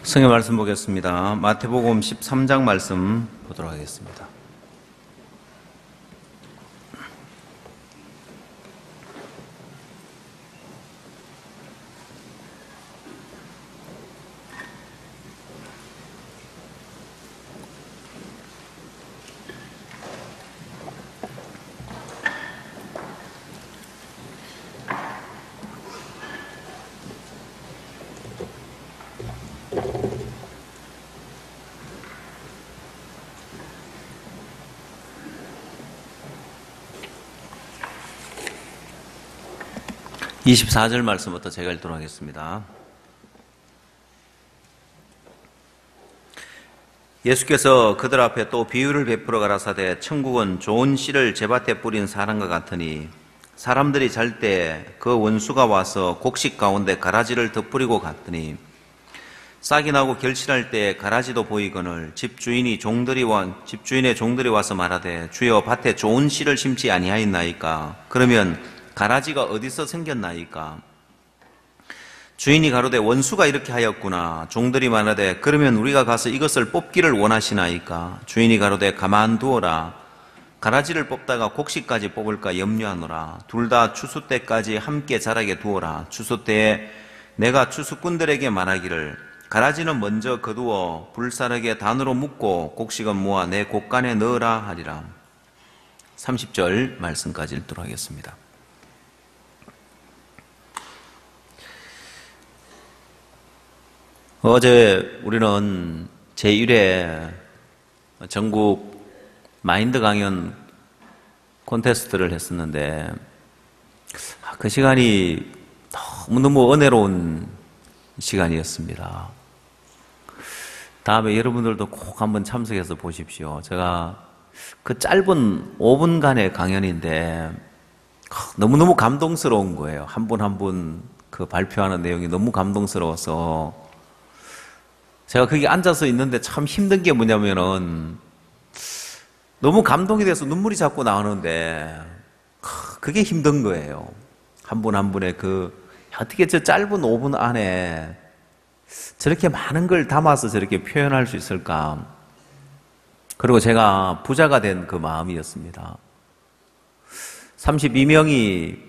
성경 말씀 보겠습니다. 마태복음 13장 말씀 보도록 하겠습니다. (24절) 말씀부터 제가 읽도록 하겠습니다. 예수께서 그들 앞에 또 비유를 베풀어 가라사대 천국은 좋은 씨를 제밭에 뿌린 사람과 같으니 사람들이 잘 때 그 원수가 와서 곡식 가운데 가라지를 덧뿌리고 갔더니 싹이 나고 결실할 때 가라지도 보이거늘 집주인의 종들이 와서 말하되 주여 밭에 좋은 씨를 심지 아니하였나이까? 그러면 가라지가 어디서 생겼나이까? 주인이 가로되 원수가 이렇게 하였구나. 종들이 말하되 그러면 우리가 가서 이것을 뽑기를 원하시나이까? 주인이 가로되 가만두어라. 가라지를 뽑다가 곡식까지 뽑을까 염려하노라. 둘 다 추수 때까지 함께 자라게 두어라. 추수 때에 내가 추수꾼들에게 말하기를 가라지는 먼저 거두어 불사르게 단으로 묶고 곡식은 모아 내 곡간에 넣으라 하리라. 30절 말씀까지 읽도록 하겠습니다. 어제 우리는 제1회 전국 마인드 강연 콘테스트를 했었는데 그 시간이 너무너무 은혜로운 시간이었습니다. 다음에 여러분들도 꼭 한번 참석해서 보십시오. 제가 그 짧은 5분간의 강연인데 너무너무 감동스러운 거예요. 한 분 한 분 그 발표하는 내용이 너무 감동스러워서 제가 거기 앉아서 있는데 참 힘든 게 뭐냐면은 너무 감동이 돼서 눈물이 자꾸 나오는데 그게 힘든 거예요. 한 분 한 분의 어떻게 저 짧은 5분 안에 저렇게 많은 걸 담아서 저렇게 표현할 수 있을까? 그리고 제가 부자가 된 그 마음이었습니다. 32명이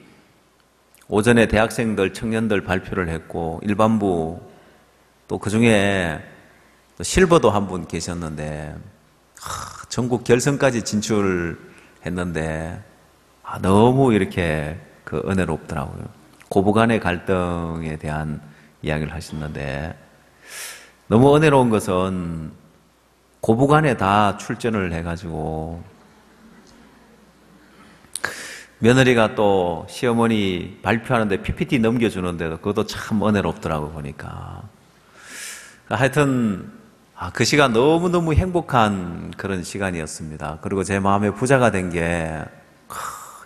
오전에 대학생들, 청년들 발표를 했고 일반부 또 그중에 또 실버도 한 분 계셨는데 전국 결선까지 진출했는데 너무 이렇게 그 은혜롭더라고요. 고부간의 갈등에 대한 이야기를 하셨는데 너무 은혜로운 것은 고부간에 다 출전을 해가지고 며느리가 또 시어머니 발표하는데 PPT 넘겨주는데도 그것도 참 은혜롭더라고 보니까. 하여튼 그 시간 너무너무 행복한 그런 시간이었습니다. 그리고 제 마음에 부자가 된 게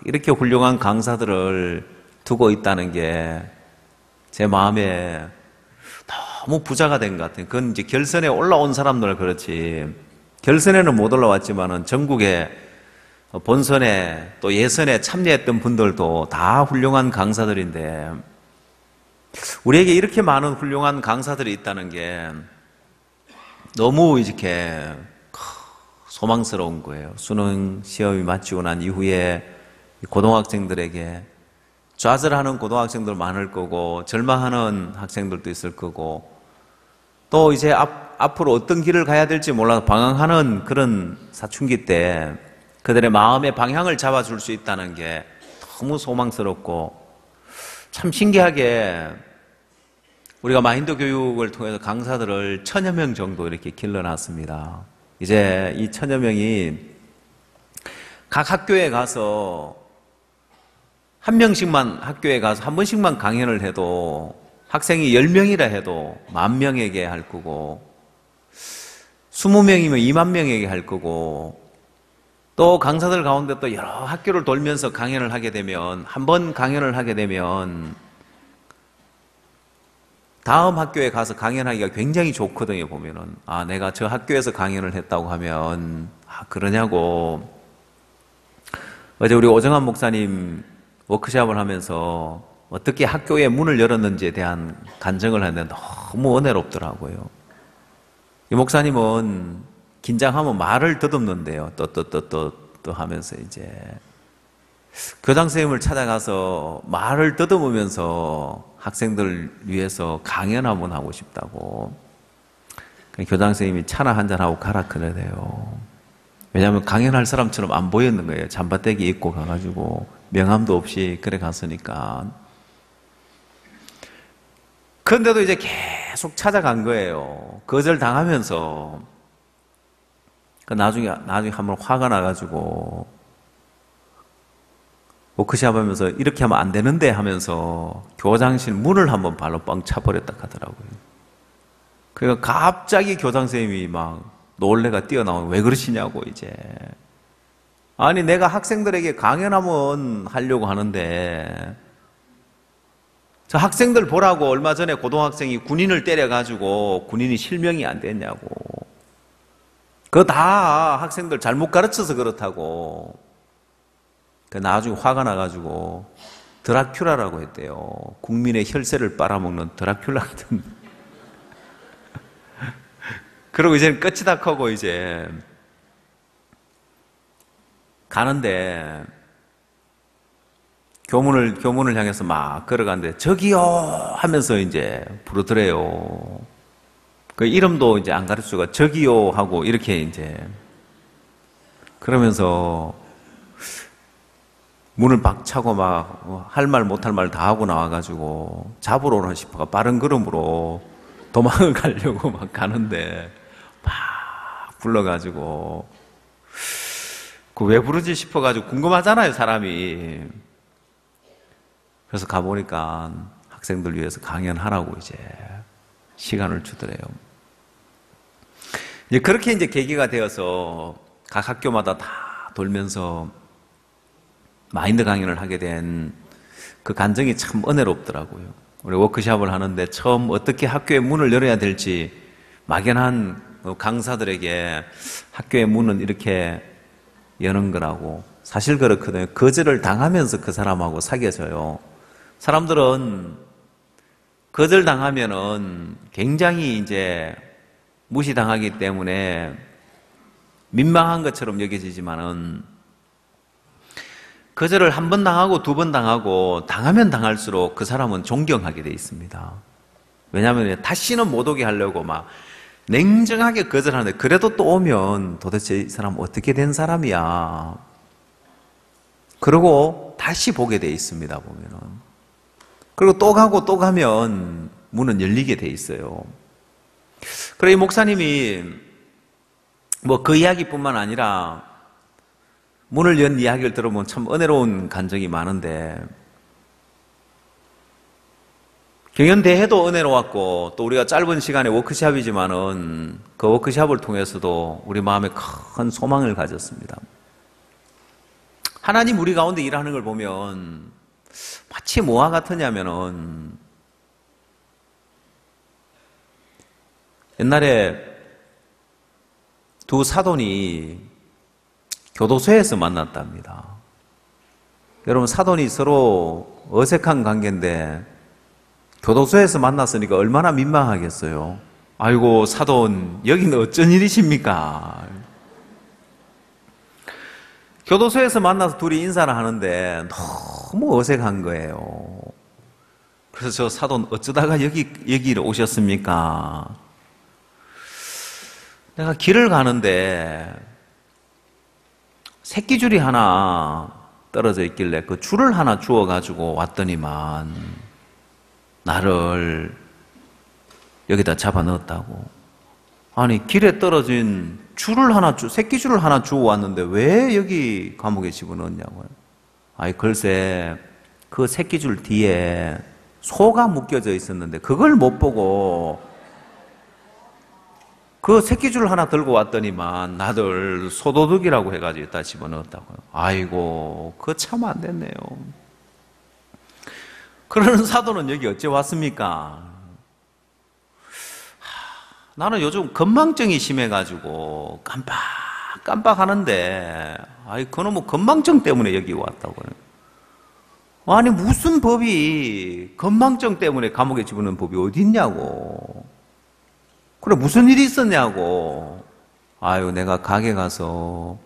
이렇게 훌륭한 강사들을 두고 있다는 게 제 마음에 너무 부자가 된 것 같아요. 그건 이제 결선에 올라온 사람들 그렇지 결선에는 못 올라왔지만은 전국에 본선에 또 예선에 참여했던 분들도 다 훌륭한 강사들인데 우리에게 이렇게 많은 훌륭한 강사들이 있다는 게 너무 이렇게 소망스러운 거예요. 수능 시험이 마치고 난 이후에 고등학생들에게 좌절하는 고등학생들 많을 거고 절망하는 학생들도 있을 거고 또 이제 앞으로 어떤 길을 가야 될지 몰라서 방황하는 그런 사춘기 때 그들의 마음의 방향을 잡아줄 수 있다는 게 너무 소망스럽고 참 신기하게 우리가 마인드 교육을 통해서 강사들을 1000여 명 정도 이렇게 길러놨습니다. 이제 이 1000여 명이 각 학교에 가서 한 명씩만 학교에 가서 한 번씩만 강연을 해도 학생이 10명이라 해도 10,000명에게 할 거고 20명이면 20,000명에게 할 거고 또 강사들 가운데 또 여러 학교를 돌면서 강연을 하게 되면 한 번 강연을 하게 되면 다음 학교에 가서 강연하기가 굉장히 좋거든요. 보면은 내가 저 학교에서 강연을 했다고 하면 그러냐고. 어제 우리 오정환 목사님 워크숍을 하면서 어떻게 학교에 문을 열었는지에 대한 간증을 하는데 너무 은혜롭더라고요. 이 목사님은 긴장하면 말을 더듬는데요. 또 하면서 이제 교장 선생님을 찾아가서 말을 더듬으면서 학생들 위해서 강연 한번 하고 싶다고. 교장 선생님이 차나 한잔하고 가라 그러래요. 왜냐하면 강연할 사람처럼 안 보였는 거예요. 잠바떼기 입고 가가지고 명함도 없이 그래 갔으니까. 그런데도 이제 계속 찾아간 거예요. 거절당하면서. 나중에 한번 화가 나가지고 워크숍 하면서 이렇게 하면 안 되는데 하면서 교장실 문을 한번 발로 뻥 차버렸다 하더라고요. 그러니까 갑자기 교장 선생님이 막 놀래가 뛰어나오고 왜 그러시냐고 이제. 아니 내가 학생들에게 강연 한번 하려고 하는데 저 학생들 보라고 얼마 전에 고등학생이 군인을 때려가지고 군인이 실명이 안 됐냐고. 그거 다 학생들 잘못 가르쳐서 그렇다고. 나중에 화가 나가지고 드라큘라라고 했대요. 국민의 혈세를 빨아먹는 드라큘라 같은. 그러고 이제는 끝이 다 커고 이제 가는데 교문을 향해서 막 걸어가는데 저기요 하면서 이제 부르더래요. 그 이름도 이제 안 가르치고 저기요 하고 이렇게 이제 그러면서 문을 막 차고 막 할 말 못할 말 다 하고 나와가지고 잡으러 오나 싶어가 빠른 걸음으로 도망을 가려고 막 가는데 막 불러가지고 그 왜 부르지 싶어가지고 궁금하잖아요 사람이. 그래서 가보니까 학생들 위해서 강연하라고 이제 시간을 주더래요. 이제 그렇게 이제 계기가 되어서 각 학교마다 다 돌면서 마인드 강연을 하게 된 그 간증이 참 은혜롭더라고요. 우리 워크숍을 하는데 처음 어떻게 학교의 문을 열어야 될지 막연한 강사들에게 학교의 문은 이렇게 여는 거라고. 사실 그렇거든요. 거절을 당하면서 그 사람하고 사귀어져요. 사람들은 거절당하면은 굉장히 이제 무시당하기 때문에 민망한 것처럼 여겨지지만은 거절을 한 번 당하고 두 번 당하고 당하면 당할수록 그 사람은 존경하게 돼 있습니다. 왜냐하면 다시는 못 오게 하려고 막 냉정하게 거절하는데 그래도 또 오면 도대체 이 사람 어떻게 된 사람이야. 그러고 다시 보게 돼 있습니다, 보면은. 그리고 또 가고 또 가면 문은 열리게 돼 있어요. 그래, 이 목사님이 뭐 그 이야기뿐만 아니라 문을 연 이야기를 들어보면 참 은혜로운 간증이 많은데, 경연대회도 은혜로웠고 또 우리가 짧은 시간에 워크숍이지만은 그 워크숍을 통해서도 우리 마음에 큰 소망을 가졌습니다. 하나님 우리 가운데 일하는 걸 보면 마치 뭐와 같으냐면은 옛날에 두 사돈이 교도소에서 만났답니다. 여러분, 사돈이 서로 어색한 관계인데 교도소에서 만났으니까 얼마나 민망하겠어요. 아이고, 사돈, 여기는 어쩐 일이십니까? 교도소에서 만나서 둘이 인사를 하는데 너무 어색한 거예요. 그래서 저 사돈, 어쩌다가 여기를 오셨습니까? 내가 길을 가는데 새끼줄이 하나 떨어져 있길래 그 줄을 하나 주워가지고 왔더니만 나를 여기다 잡아 넣었다고. 아니, 길에 떨어진 새끼줄을 하나 주워 왔는데 왜 여기 감옥에 집어넣었냐고요. 아이, 글쎄, 그 새끼줄 뒤에 소가 묶여져 있었는데 그걸 못 보고 그 새끼줄을 하나 들고 왔더니만 나들 소도둑이라고 해가지고 다 집어넣었다고요. 아이고, 그거 참 안 됐네요. 그러는 사도는 여기 어째 왔습니까? 나는 요즘 건망증이 심해가지고 깜빡 하는데, 아이, 그놈의 건망증 때문에 여기 왔다고요. 아니, 무슨 법이 건망증 때문에 감옥에 집어넣는 법이 어디 있냐고. 그래, 무슨 일이 있었냐고. 아유, 내가 가게 가서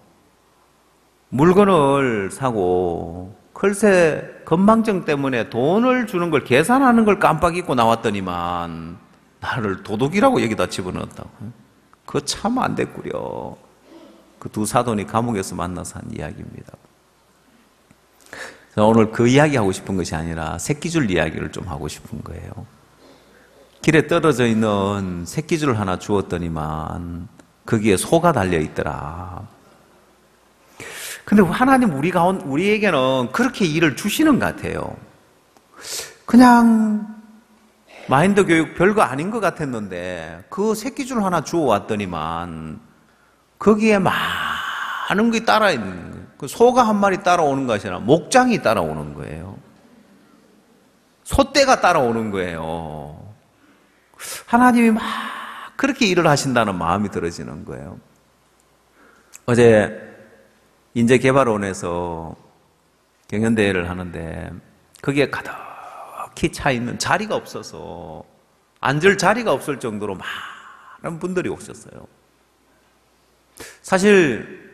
물건을 사고 글쎄 건망증 때문에 돈을 주는 걸 계산하는 걸 깜빡 잊고 나왔더니만 나를 도둑이라고 여기다 집어넣었다고. 그거 참 안 됐구려. 그 두 사돈이 감옥에서 만나서 한 이야기입니다. 오늘 그 이야기 하고 싶은 것이 아니라 새끼줄 이야기를 좀 하고 싶은 거예요. 길에 떨어져 있는 새끼줄 하나 주었더니만 거기에 소가 달려 있더라. 근데 하나님 우리에게는 그렇게 일을 주시는 것 같아요. 그냥 마인드 교육 별거 아닌 것 같았는데 그 새끼줄 하나 주워왔더니만 거기에 많은 게 따라 있는 거예요. 그 소가 한 마리 따라오는 것이 아니라 목장이 따라오는 거예요. 소떼가 따라오는 거예요. 하나님이 막 그렇게 일을 하신다는 마음이 들어지는 거예요. 어제 인재개발원에서 경연대회를 하는데 거기에 가득히 차 있는 자리가 없어서 앉을 자리가 없을 정도로 많은 분들이 오셨어요. 사실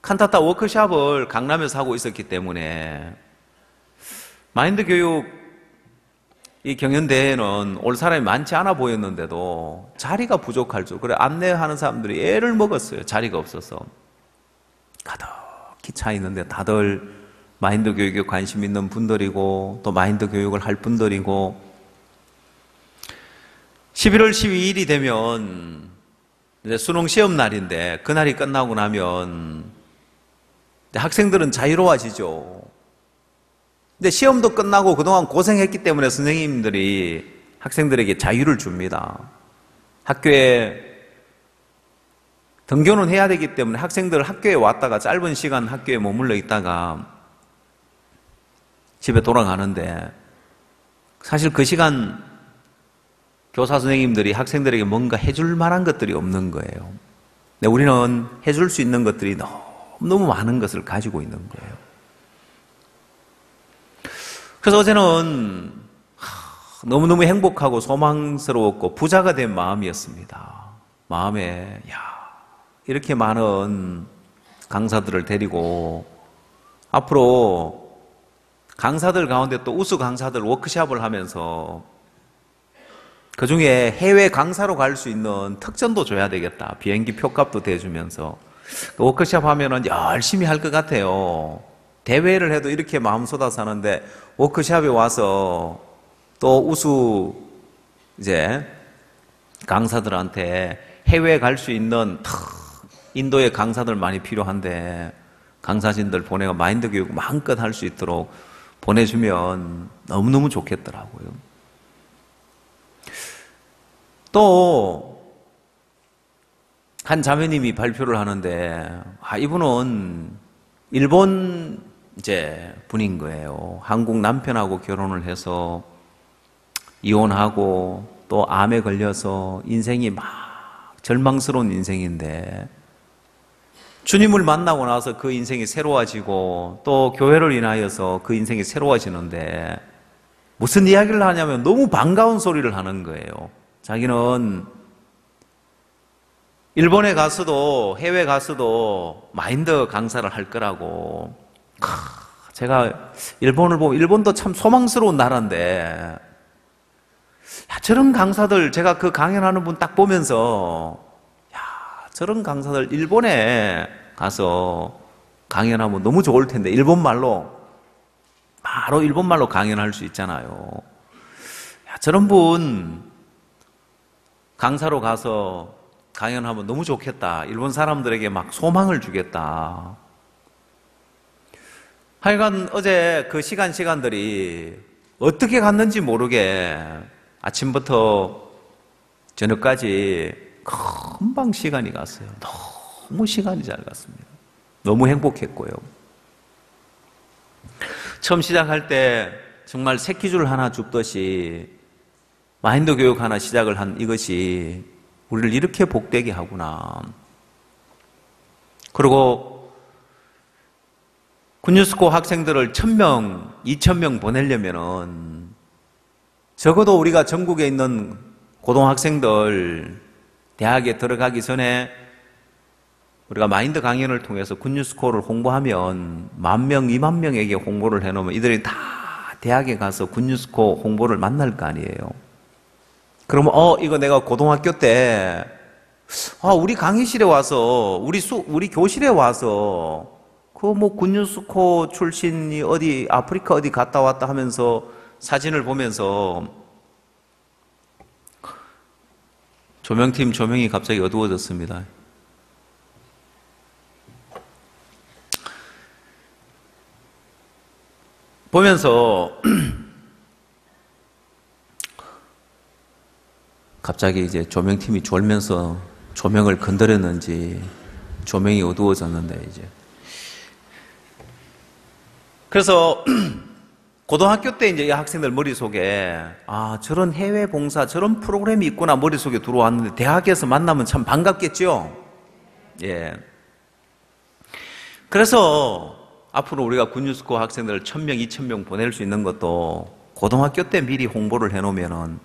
칸타타 워크숍을 강남에서 하고 있었기 때문에 마인드 교육 이 경연대회는 올 사람이 많지 않아 보였는데도 자리가 부족할 줄, 그래 안내하는 사람들이 애를 먹었어요. 자리가 없어서. 가득히 차 있는데 다들 마인드 교육에 관심 있는 분들이고 또 마인드 교육을 할 분들이고 11월 12일이 되면 이제 수능 시험 날인데 그날이 끝나고 나면 학생들은 자유로워지죠. 근데 시험도 끝나고 그동안 고생했기 때문에 선생님들이 학생들에게 자유를 줍니다. 학교에 등교는 해야 되기 때문에 학생들 학교에 왔다가 짧은 시간 학교에 머물러 있다가 집에 돌아가는데 사실 그 시간 교사 선생님들이 학생들에게 뭔가 해줄 만한 것들이 없는 거예요. 근데 우리는 해줄 수 있는 것들이 너무 많은 것을 가지고 있는 거예요. 그래서 어제는 너무너무 행복하고 소망스러웠고 부자가 된 마음이었습니다. 마음에 이렇게 많은 강사들을 데리고 앞으로 강사들 가운데 또 우수 강사들 워크숍을 하면서 그 중에 해외 강사로 갈 수 있는 특전도 줘야 되겠다. 비행기 표값도 대주면서 워크숍 하면은 열심히 할 것 같아요. 대회를 해도 이렇게 마음 쏟아서 하는데 워크숍에 와서 또 우수 이제 강사들한테 해외에 갈 수 있는 인도의 강사들 많이 필요한데 강사진들 보내가 마인드 교육 마음껏 할 수 있도록 보내주면 너무너무 좋겠더라고요. 또 한 자매님이 발표를 하는데 이분은 일본 이제 분인 거예요. 한국 남편하고 결혼을 해서 이혼하고 또 암에 걸려서 인생이 막 절망스러운 인생인데 주님을 만나고 나서 그 인생이 새로워지고 또 교회를 인하여서 그 인생이 새로워지는데 무슨 이야기를 하냐면 너무 반가운 소리를 하는 거예요. 자기는 일본에 가서도 해외 가서도 마인드 강사를 할 거라고. 제가 일본을 보면 일본도 참 소망스러운 나라인데 저런 강사들 제가 그 강연하는 분 딱 보면서 저런 강사들 일본에 가서 강연하면 너무 좋을 텐데 일본말로 바로 일본말로 강연할 수 있잖아요. 저런 분 강사로 가서 강연하면 너무 좋겠다. 일본 사람들에게 막 소망을 주겠다. 하여간 어제 그 시간들이 어떻게 갔는지 모르게 아침부터 저녁까지 금방 시간이 갔어요. 너무 시간이 잘 갔습니다. 너무 행복했고요. 처음 시작할 때 정말 새끼줄 하나 줍듯이 마인드 교육 하나 시작을 한 이것이 우리를 이렇게 복되게 하구나. 그리고 군유스코 학생들을 1000명, 2000명 보내려면은 적어도 우리가 전국에 있는 고등학생들 대학에 들어가기 전에 우리가 마인드 강연을 통해서 군유스코를 홍보하면 10,000명, 20,000명에게 홍보를 해놓으면 이들이 다 대학에 가서 군유스코 홍보를 만날 거 아니에요. 그러면 이거 내가 고등학교 때 우리 강의실에 와서 우리 교실에 와서 그 뭐 군유스코 출신이 어디 아프리카 어디 갔다 왔다 하면서 사진을 보면서 조명팀 조명이 갑자기 어두워졌습니다. 보면서 갑자기 이제 조명팀이 졸면서 조명을 건드렸는지 조명이 어두워졌는데 이제 그래서 고등학교 때 이제 이 학생들 머릿속에 저런 해외 봉사 저런 프로그램이 있구나 머릿속에 들어왔는데 대학에서 만나면 참 반갑겠죠? 예. 그래서 앞으로 우리가 군유스코 학생들을 1000명, 2000명 보낼 수 있는 것도 고등학교 때 미리 홍보를 해놓으면은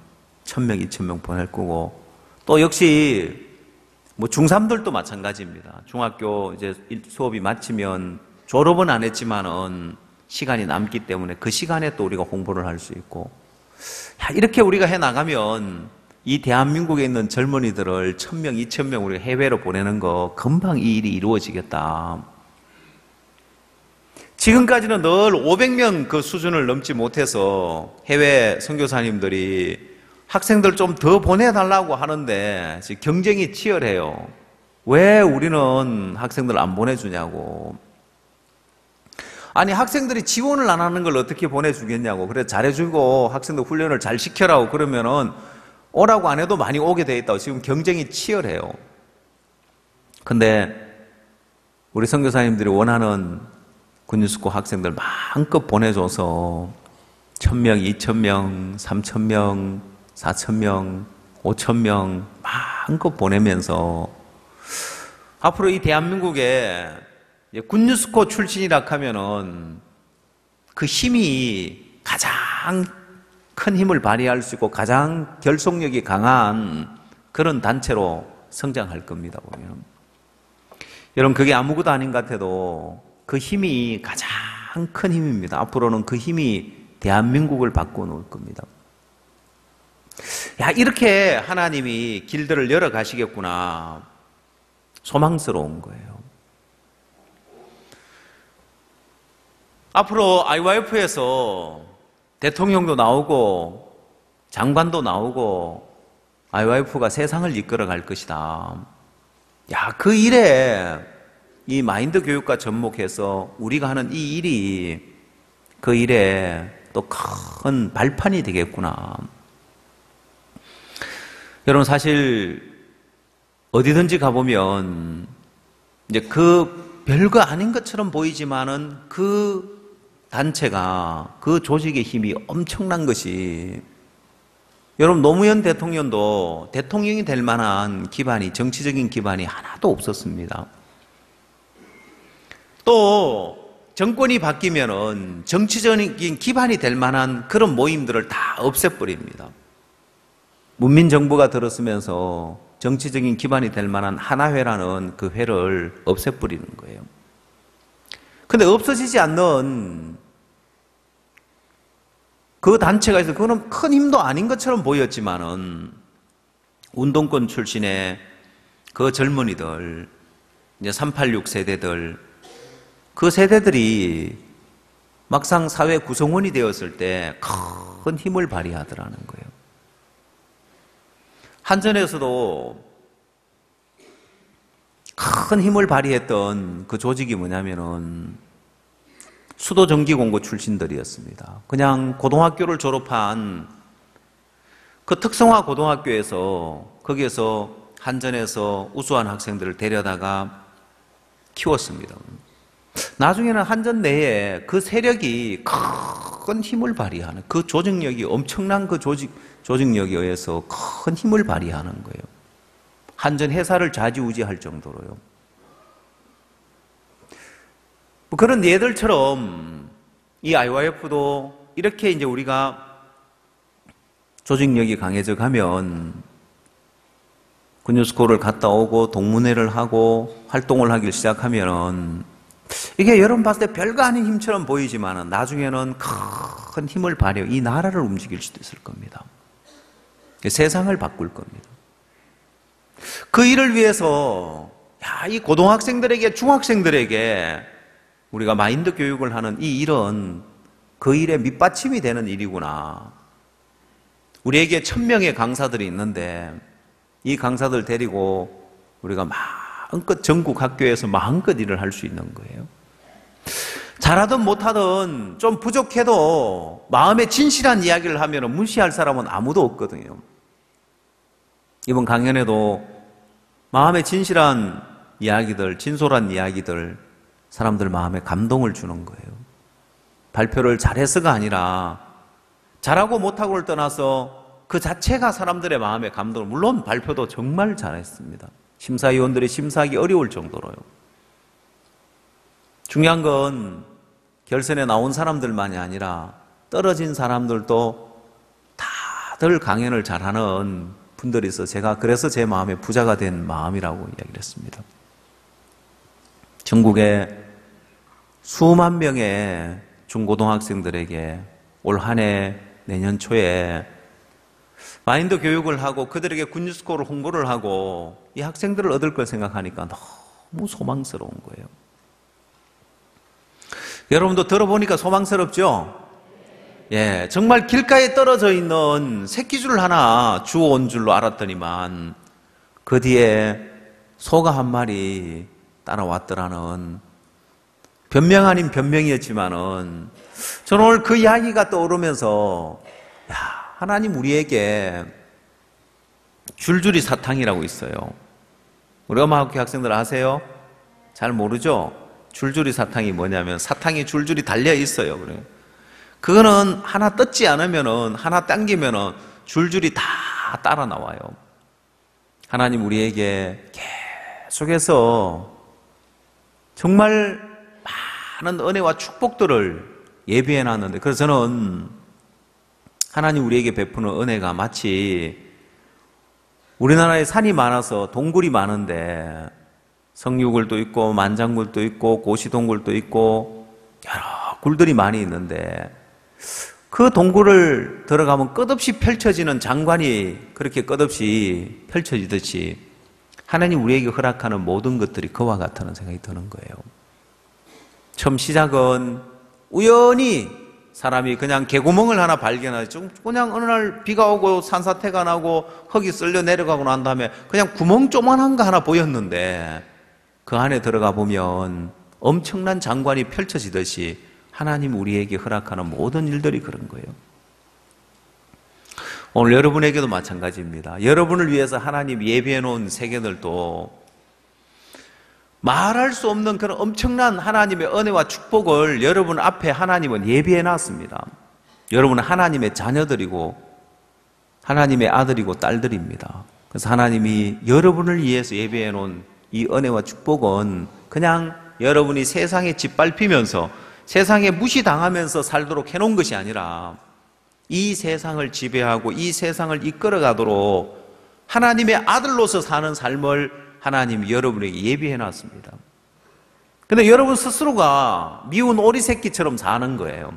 1000명, 2000명 보낼 거고 또 역시 뭐 중3들도 마찬가지입니다. 중학교 이제 수업이 마치면 졸업은 안 했지만은 시간이 남기 때문에 그 시간에 또 우리가 홍보를 할 수 있고 이렇게 우리가 해 나가면 이 대한민국에 있는 젊은이들을 1000명, 2000명 우리가 해외로 보내는 거 금방 이 일이 이루어지겠다. 지금까지는 늘 500명 그 수준을 넘지 못해서 해외 선교사님들이 학생들 좀 더 보내달라고 하는데 지금 경쟁이 치열해요. 왜 우리는 학생들 안 보내주냐고. 아니 학생들이 지원을 안 하는 걸 어떻게 보내주겠냐고. 그래 잘해주고 학생들 훈련을 잘 시켜라고 그러면은 오라고 안 해도 많이 오게 돼 있다고. 지금 경쟁이 치열해요. 근데 우리 선교사님들이 원하는 군유스코 학생들 마음껏 보내줘서 1000명, 2000명, 3000명, 4000명, 5000명 마음껏 보내면서 앞으로 이 대한민국에 군유스코 출신이라 하면은 그 힘이 가장 큰 힘을 발휘할 수 있고 가장 결속력이 강한 그런 단체로 성장할 겁니다, 보면. 여러분, 그게 아무것도 아닌 것 같아도 그 힘이 가장 큰 힘입니다. 앞으로는 그 힘이 대한민국을 바꿔놓을 겁니다. 야, 이렇게 하나님이 길들을 열어 가시겠구나. 소망스러운 거예요. 앞으로 IYF에서 대통령도 나오고 장관도 나오고 IYF가 세상을 이끌어 갈 것이다. 야, 그 일에 이 마인드 교육과 접목해서 우리가 하는 이 일이 그 일에 또 큰 발판이 되겠구나. 여러분, 사실 어디든지 가보면 이제 그 별거 아닌 것처럼 보이지만은 그 단체가, 그 조직의 힘이 엄청난 것이, 여러분, 노무현 대통령도 대통령이 될 만한 기반이, 정치적인 기반이 하나도 없었습니다. 또 정권이 바뀌면은 정치적인 기반이 될 만한 그런 모임들을 다 없애버립니다. 문민정부가 들었으면서 정치적인 기반이 될 만한 하나회라는 그 회를 없애버리는 거예요. 근데 없어지지 않는 그 단체가 있어서 그거는 큰 힘도 아닌 것처럼 보였지만은 운동권 출신의 그 젊은이들, 이제 386 세대들, 그 세대들이 막상 사회 구성원이 되었을 때 큰 힘을 발휘하더라는 거예요. 한전에서도 큰 힘을 발휘했던 그 조직이 뭐냐면은 수도전기공고 출신들이었습니다. 그냥 고등학교를 졸업한 그 특성화 고등학교에서, 거기에서 한전에서 우수한 학생들을 데려다가 키웠습니다. 나중에는 한전 내에 그 세력이 큰 힘을 발휘하는, 그 조직력이, 엄청난 그 조직력에 의해서 큰 힘을 발휘하는 거예요. 한전 회사를 좌지우지할 정도로요. 그런 예들처럼 이 IYF도 이렇게 이제 우리가 조직력이 강해져 가면 군유스쿨을 갔다 오고 동문회를 하고 활동을 하기 시작하면은 이게 여러분 봤을 때 별거 아닌 힘처럼 보이지만은 나중에는 큰 힘을 발휘해 이 나라를 움직일 수도 있을 겁니다. 세상을 바꿀 겁니다. 그 일을 위해서 이 고등학생들에게, 중학생들에게 우리가 마인드 교육을 하는 이 일은 그 일의 밑받침이 되는 일이구나. 우리에게 1000명의 강사들이 있는데 이 강사들 데리고 우리가 마음껏 전국 학교에서 마음껏 일을 할 수 있는 거예요. 잘하든 못하든 좀 부족해도 마음에 진실한 이야기를 하면 무시할 사람은 아무도 없거든요. 이번 강연에도 마음에 진실한 이야기들, 진솔한 이야기들, 사람들 마음에 감동을 주는 거예요. 발표를 잘해서가 아니라 잘하고 못하고를 떠나서 그 자체가 사람들의 마음에 감동을, 물론 발표도 정말 잘했습니다. 심사위원들이 심사하기 어려울 정도로요. 중요한 건 결선에 나온 사람들만이 아니라 떨어진 사람들도 다들 강연을 잘하는 분들이 있어서 제가 그래서 제 마음에 부자가 된 마음이라고 이야기를 했습니다. 전국에 수만 명의 중고등학생들에게 올 한 해 내년 초에 마인드 교육을 하고 그들에게 군유스쿨을 홍보를 하고 이 학생들을 얻을 걸 생각하니까 너무 소망스러운 거예요. 여러분도 들어보니까 소망스럽죠? 예, 정말 길가에 떨어져 있는 새끼줄 하나 주워온 줄로 알았더니만 그 뒤에 소가 한 마리 따라왔더라는, 변명 아닌 변명이었지만은 저는 오늘 그 이야기가 떠오르면서 하나님 우리에게 줄줄이 사탕이라고 있어요. 우리 엄마학교 학생들 아세요? 잘 모르죠? 줄줄이 사탕이 뭐냐면 사탕이 줄줄이 달려 있어요. 그래요. 그거는 하나 뜯지 않으면은, 하나 당기면은 줄줄이 다 따라 나와요. 하나님 우리에게 계속해서 정말 많은 은혜와 축복들을 예비해 놨는데, 그래서 저는 하나님 우리에게 베푸는 은혜가 마치 우리나라에 산이 많아서 동굴이 많은데 성류굴도 있고 만장굴도 있고 고시동굴도 있고 여러 굴들이 많이 있는데 그 동굴을 들어가면 끝없이 펼쳐지는 장관이 그렇게 끝없이 펼쳐지듯이 하나님 우리에게 허락하는 모든 것들이 그와 같다는 생각이 드는 거예요. 처음 시작은 우연히 사람이 그냥 개구멍을 하나 발견하죠. 그냥 어느 날 비가 오고 산사태가 나고 흙이 쓸려 내려가고 난 다음에 그냥 구멍 조만한 거 하나 보였는데 그 안에 들어가 보면 엄청난 장관이 펼쳐지듯이 하나님 우리에게 허락하는 모든 일들이 그런 거예요. 오늘 여러분에게도 마찬가지입니다. 여러분을 위해서 하나님 예비해 놓은 세계들도 말할 수 없는 그런 엄청난 하나님의 은혜와 축복을 여러분 앞에 하나님은 예비해 놨습니다. 여러분은 하나님의 자녀들이고 하나님의 아들이고 딸들입니다. 그래서 하나님이 여러분을 위해서 예비해 놓은 이 은혜와 축복은 그냥 여러분이 세상에 짓밟히면서 세상에 무시당하면서 살도록 해놓은 것이 아니라 이 세상을 지배하고 이 세상을 이끌어가도록 하나님의 아들로서 사는 삶을 하나님이 여러분에게 예비해 놨습니다. 근데 여러분 스스로가 미운 오리새끼처럼 사는 거예요.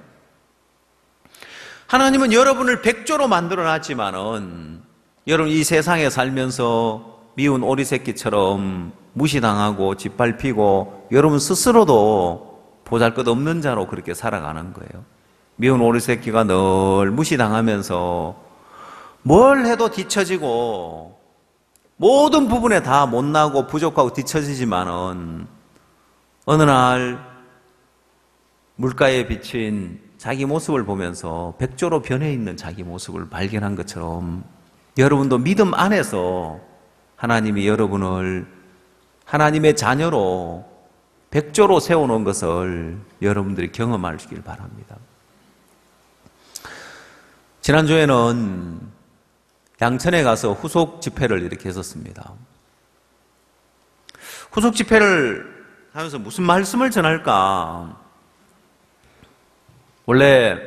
하나님은 여러분을 백조로 만들어 놨지만은 여러분 이 세상에 살면서 미운 오리새끼처럼 무시당하고 짓밟히고 여러분 스스로도 보잘것없는 자로 그렇게 살아가는 거예요. 미운 오리새끼가 늘 무시당하면서 뭘 해도 뒤처지고 모든 부분에 다 못나고 부족하고 뒤처지지만은 어느 날 물가에 비친 자기 모습을 보면서 백조로 변해 있는 자기 모습을 발견한 것처럼 여러분도 믿음 안에서 하나님이 여러분을 하나님의 자녀로 백조로 세워놓은 것을 여러분들이 경험하시길 바랍니다. 지난주에는 양천에 가서 후속 집회를 이렇게 했었습니다. 후속 집회를 하면서 무슨 말씀을 전할까? 원래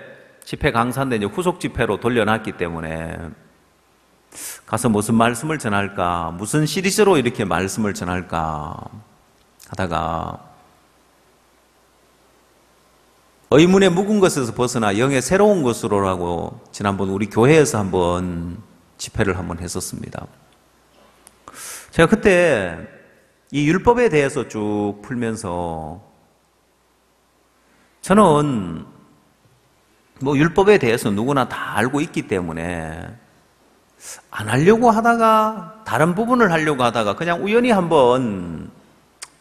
집회 강사인데 이제 후속 집회로 돌려놨기 때문에 가서 무슨 말씀을 전할까? 무슨 시리즈로 이렇게 말씀을 전할까? 하다가 의문의 묵은 것에서 벗어나 영의 새로운 것으로라고 지난번 우리 교회에서 한번 집회를 한번 했었습니다. 제가 그때 이 율법에 대해서 쭉 풀면서 저는 뭐 율법에 대해서 누구나 다 알고 있기 때문에 안 하려고 하다가 다른 부분을 하려고 하다가 그냥 우연히 한번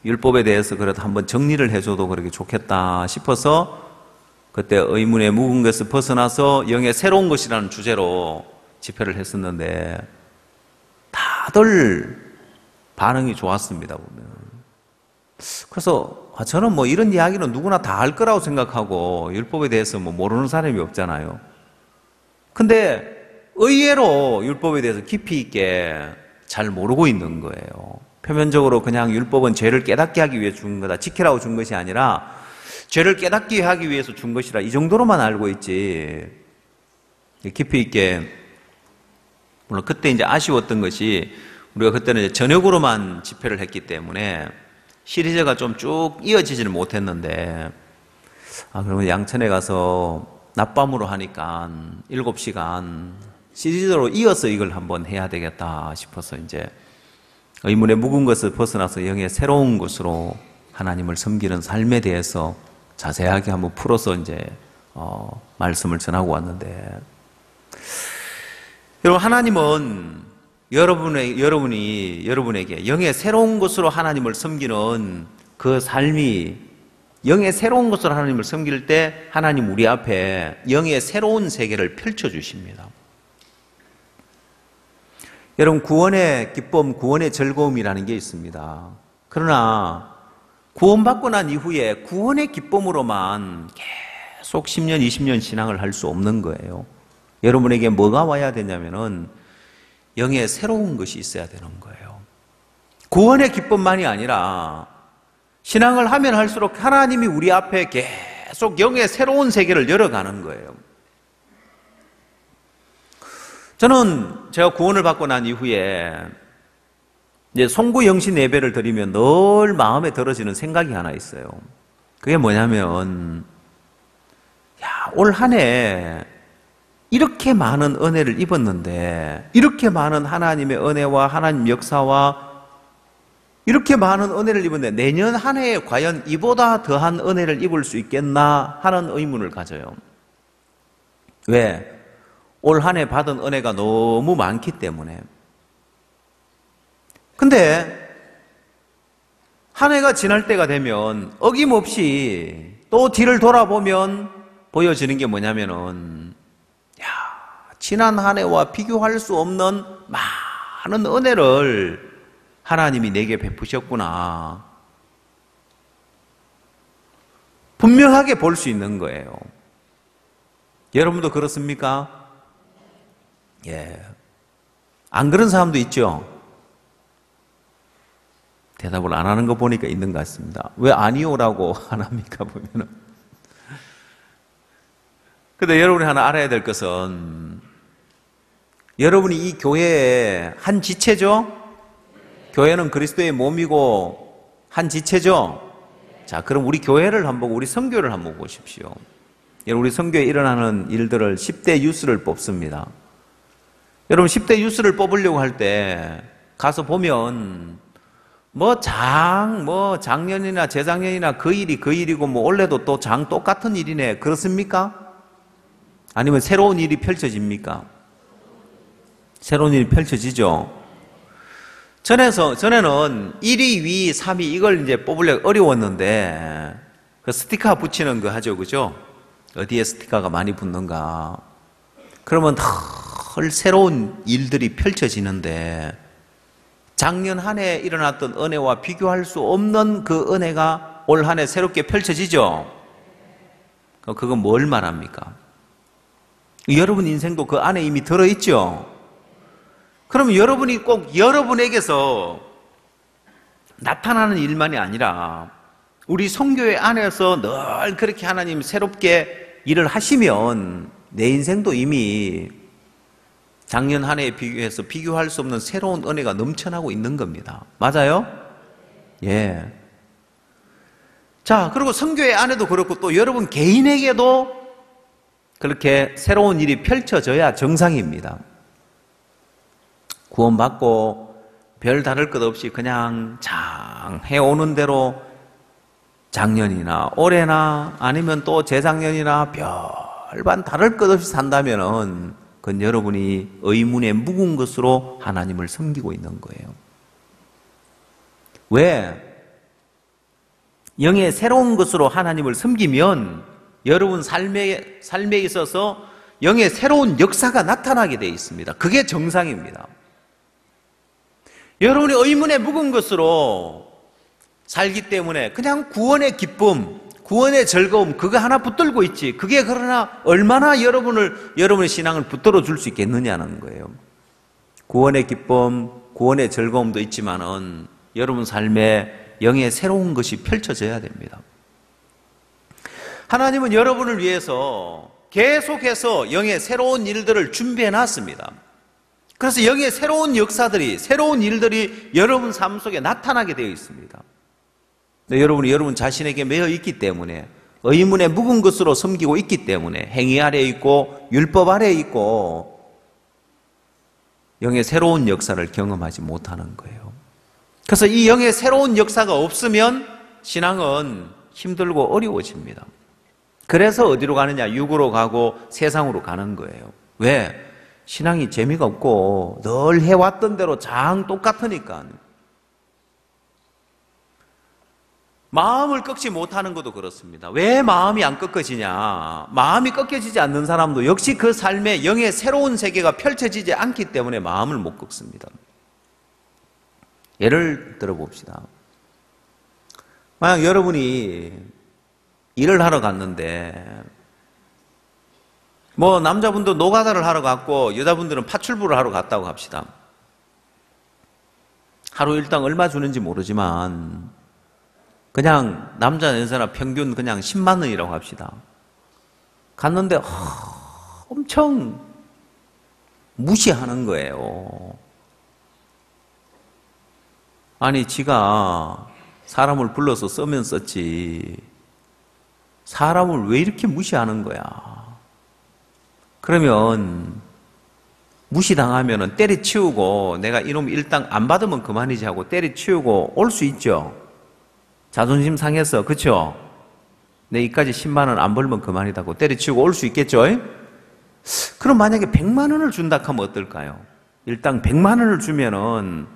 율법에 대해서 그래도 한번 정리를 해줘도 그렇게 좋겠다 싶어서 그때 의문의 묵은 것을 벗어나서 영의 새로운 것이라는 주제로 집회를 했었는데 다들 반응이 좋았습니다, 보면. 그래서 저는 뭐 이런 이야기는 누구나 다 알 거라고 생각하고 율법에 대해서 뭐 모르는 사람이 없잖아요. 근데 의외로 율법에 대해서 깊이 있게 잘 모르고 있는 거예요. 표면적으로 그냥 율법은 죄를 깨닫게 하기 위해 준 거다, 지키라고 준 것이 아니라 죄를 깨닫게 하기 위해서 준 것이라 이 정도로만 알고 있지 깊이 있게. 물론 그때 이제 아쉬웠던 것이 우리가 그때는 이제 저녁으로만 집회를 했기 때문에 시리즈가 좀 쭉 이어지지는 못했는데 그러면 양천에 가서 낮밤으로 하니까 7시간 시리즈로 이어서 이걸 한번 해야 되겠다 싶어서 이제 의문의 묵은 것을 벗어나서 영의 새로운 것으로 하나님을 섬기는 삶에 대해서 자세하게 한번 풀어서 이제 말씀을 전하고 왔는데, 여러분 하나님은 여러분에게 영의 새로운 것으로 하나님을 섬기는 그 삶이, 영의 새로운 것으로 하나님을 섬길 때 하나님 우리 앞에 영의 새로운 세계를 펼쳐주십니다. 여러분 구원의 기쁨, 구원의 즐거움이라는 게 있습니다. 그러나 구원받고 난 이후에 구원의 기쁨으로만 계속 10년, 20년 신앙을 할 수 없는 거예요. 여러분에게 뭐가 와야 되냐면은 영의 새로운 것이 있어야 되는 거예요. 구원의 기쁨만이 아니라 신앙을 하면 할수록 하나님이 우리 앞에 계속 영의 새로운 세계를 열어가는 거예요. 저는 제가 구원을 받고 난 이후에 이제 송구 영신 예배를 드리면 늘 마음에 들어지는 생각이 하나 있어요. 그게 뭐냐면, 올 한 해 이렇게 많은 은혜를 입었는데, 이렇게 많은 하나님의 은혜와 하나님 역사와 이렇게 많은 은혜를 입었는데 내년 한 해에 과연 이보다 더한 은혜를 입을 수 있겠나 하는 의문을 가져요. 왜? 올 한 해 받은 은혜가 너무 많기 때문에. 근데 한 해가 지날 때가 되면 어김없이 또 뒤를 돌아보면 보여지는 게 뭐냐면은, 지난 한 해와 비교할 수 없는 많은 은혜를 하나님이 내게 베푸셨구나. 분명하게 볼 수 있는 거예요. 여러분도 그렇습니까? 예. 안 그런 사람도 있죠? 대답을 안 하는 거 보니까 있는 것 같습니다. 왜 아니오라고 안 합니까, 보면은. 근데 여러분이 하나 알아야 될 것은, 여러분이 이 교회의 한 지체죠? 교회는 그리스도의 몸이고 한 지체죠? 자, 그럼 우리 교회를 한번 보고 우리 선교를 한번 보십시오. 여러분, 우리 선교에 일어나는 일들을 10대 유스를 뽑습니다. 여러분, 10대 유스를 뽑으려고 할 때 가서 보면 작년이나 재작년이나 그 일이 그 일이고 올해도 또 똑같은 일이네. 그렇습니까? 아니면 새로운 일이 펼쳐집니까? 새로운 일이 펼쳐지죠? 전에는 1위, 2위, 3위 이걸 이제 뽑으려고 어려웠는데, 그 스티커 붙이는 거 하죠, 그죠? 어디에 스티커가 많이 붙는가. 그러면 늘 새로운 일들이 펼쳐지는데, 작년 한 해 일어났던 은혜와 비교할 수 없는 그 은혜가 올 한 해 새롭게 펼쳐지죠? 그건 뭘 말합니까? 여러분 인생도 그 안에 이미 들어있죠? 그럼 여러분이 꼭 여러분에게서 나타나는 일만이 아니라 우리 선교회 안에서 늘 그렇게 하나님 새롭게 일을 하시면 내 인생도 이미 작년 한 해에 비교해서 비교할 수 없는 새로운 은혜가 넘쳐나고 있는 겁니다. 맞아요? 예. 자, 그리고 선교회 안에도 그렇고 또 여러분 개인에게도 그렇게 새로운 일이 펼쳐져야 정상입니다. 구원받고 별 다를 것 없이 그냥 장 해오는 대로 작년이나 올해나 아니면 또 재작년이나 별반 다를 것 없이 산다면은 그건 여러분이 의문에 묵은 것으로 하나님을 섬기고 있는 거예요. 왜? 영의 새로운 것으로 하나님을 섬기면 여러분 삶에 있어서 영의 새로운 역사가 나타나게 되어 있습니다. 그게 정상입니다. 여러분이 의문에 묵은 것으로 살기 때문에 그냥 구원의 기쁨, 구원의 즐거움 그거 하나 붙들고 있지. 그게 그러나 얼마나 여러분의 신앙을 붙들어 줄 수 있겠느냐는 거예요. 구원의 기쁨, 구원의 즐거움도 있지만은 여러분 삶에 영의 새로운 것이 펼쳐져야 됩니다. 하나님은 여러분을 위해서 계속해서 영의 새로운 일들을 준비해 놨습니다. 그래서 영의 새로운 역사들이, 새로운 일들이 여러분 삶 속에 나타나게 되어 있습니다. 근데 여러분이 여러분 자신에게 매여 있기 때문에 의문에 묵은 것으로 섬기고 있기 때문에 행위 아래에 있고 율법 아래에 있고 영의 새로운 역사를 경험하지 못하는 거예요. 그래서 이 영의 새로운 역사가 없으면 신앙은 힘들고 어려워집니다. 그래서 어디로 가느냐? 육으로 가고 세상으로 가는 거예요. 왜? 신앙이 재미가 없고 늘 해왔던 대로 장 똑같으니까. 마음을 꺾지 못하는 것도 그렇습니다. 왜 마음이 안 꺾어지냐? 마음이 꺾여지지 않는 사람도 역시 그 삶에 영의 새로운 세계가 펼쳐지지 않기 때문에 마음을 못 꺾습니다. 예를 들어 봅시다. 만약 여러분이 일을 하러 갔는데 남자분도 노가다를 하러 갔고 여자분들은 파출부를 하러 갔다고 합시다. 하루 일당 얼마 주는지 모르지만 그냥 남자 여자나 평균 그냥 10만 원이라고 합시다. 갔는데 엄청 무시하는 거예요. 아니, 지가 사람을 불러서 쓰면 썼지. 사람을 왜 이렇게 무시하는 거야? 그러면 무시당하면 때려치우고 내가 이놈 일당 안 받으면 그만이지 하고 때려치우고 올 수 있죠. 자존심 상해서, 그렇죠? 내 이까지 10만 원 안 벌면 그만이다고 때려치우고 올 수 있겠죠? 그럼 만약에 100만 원을 준다 하면 어떨까요? 일당 100만 원을 주면은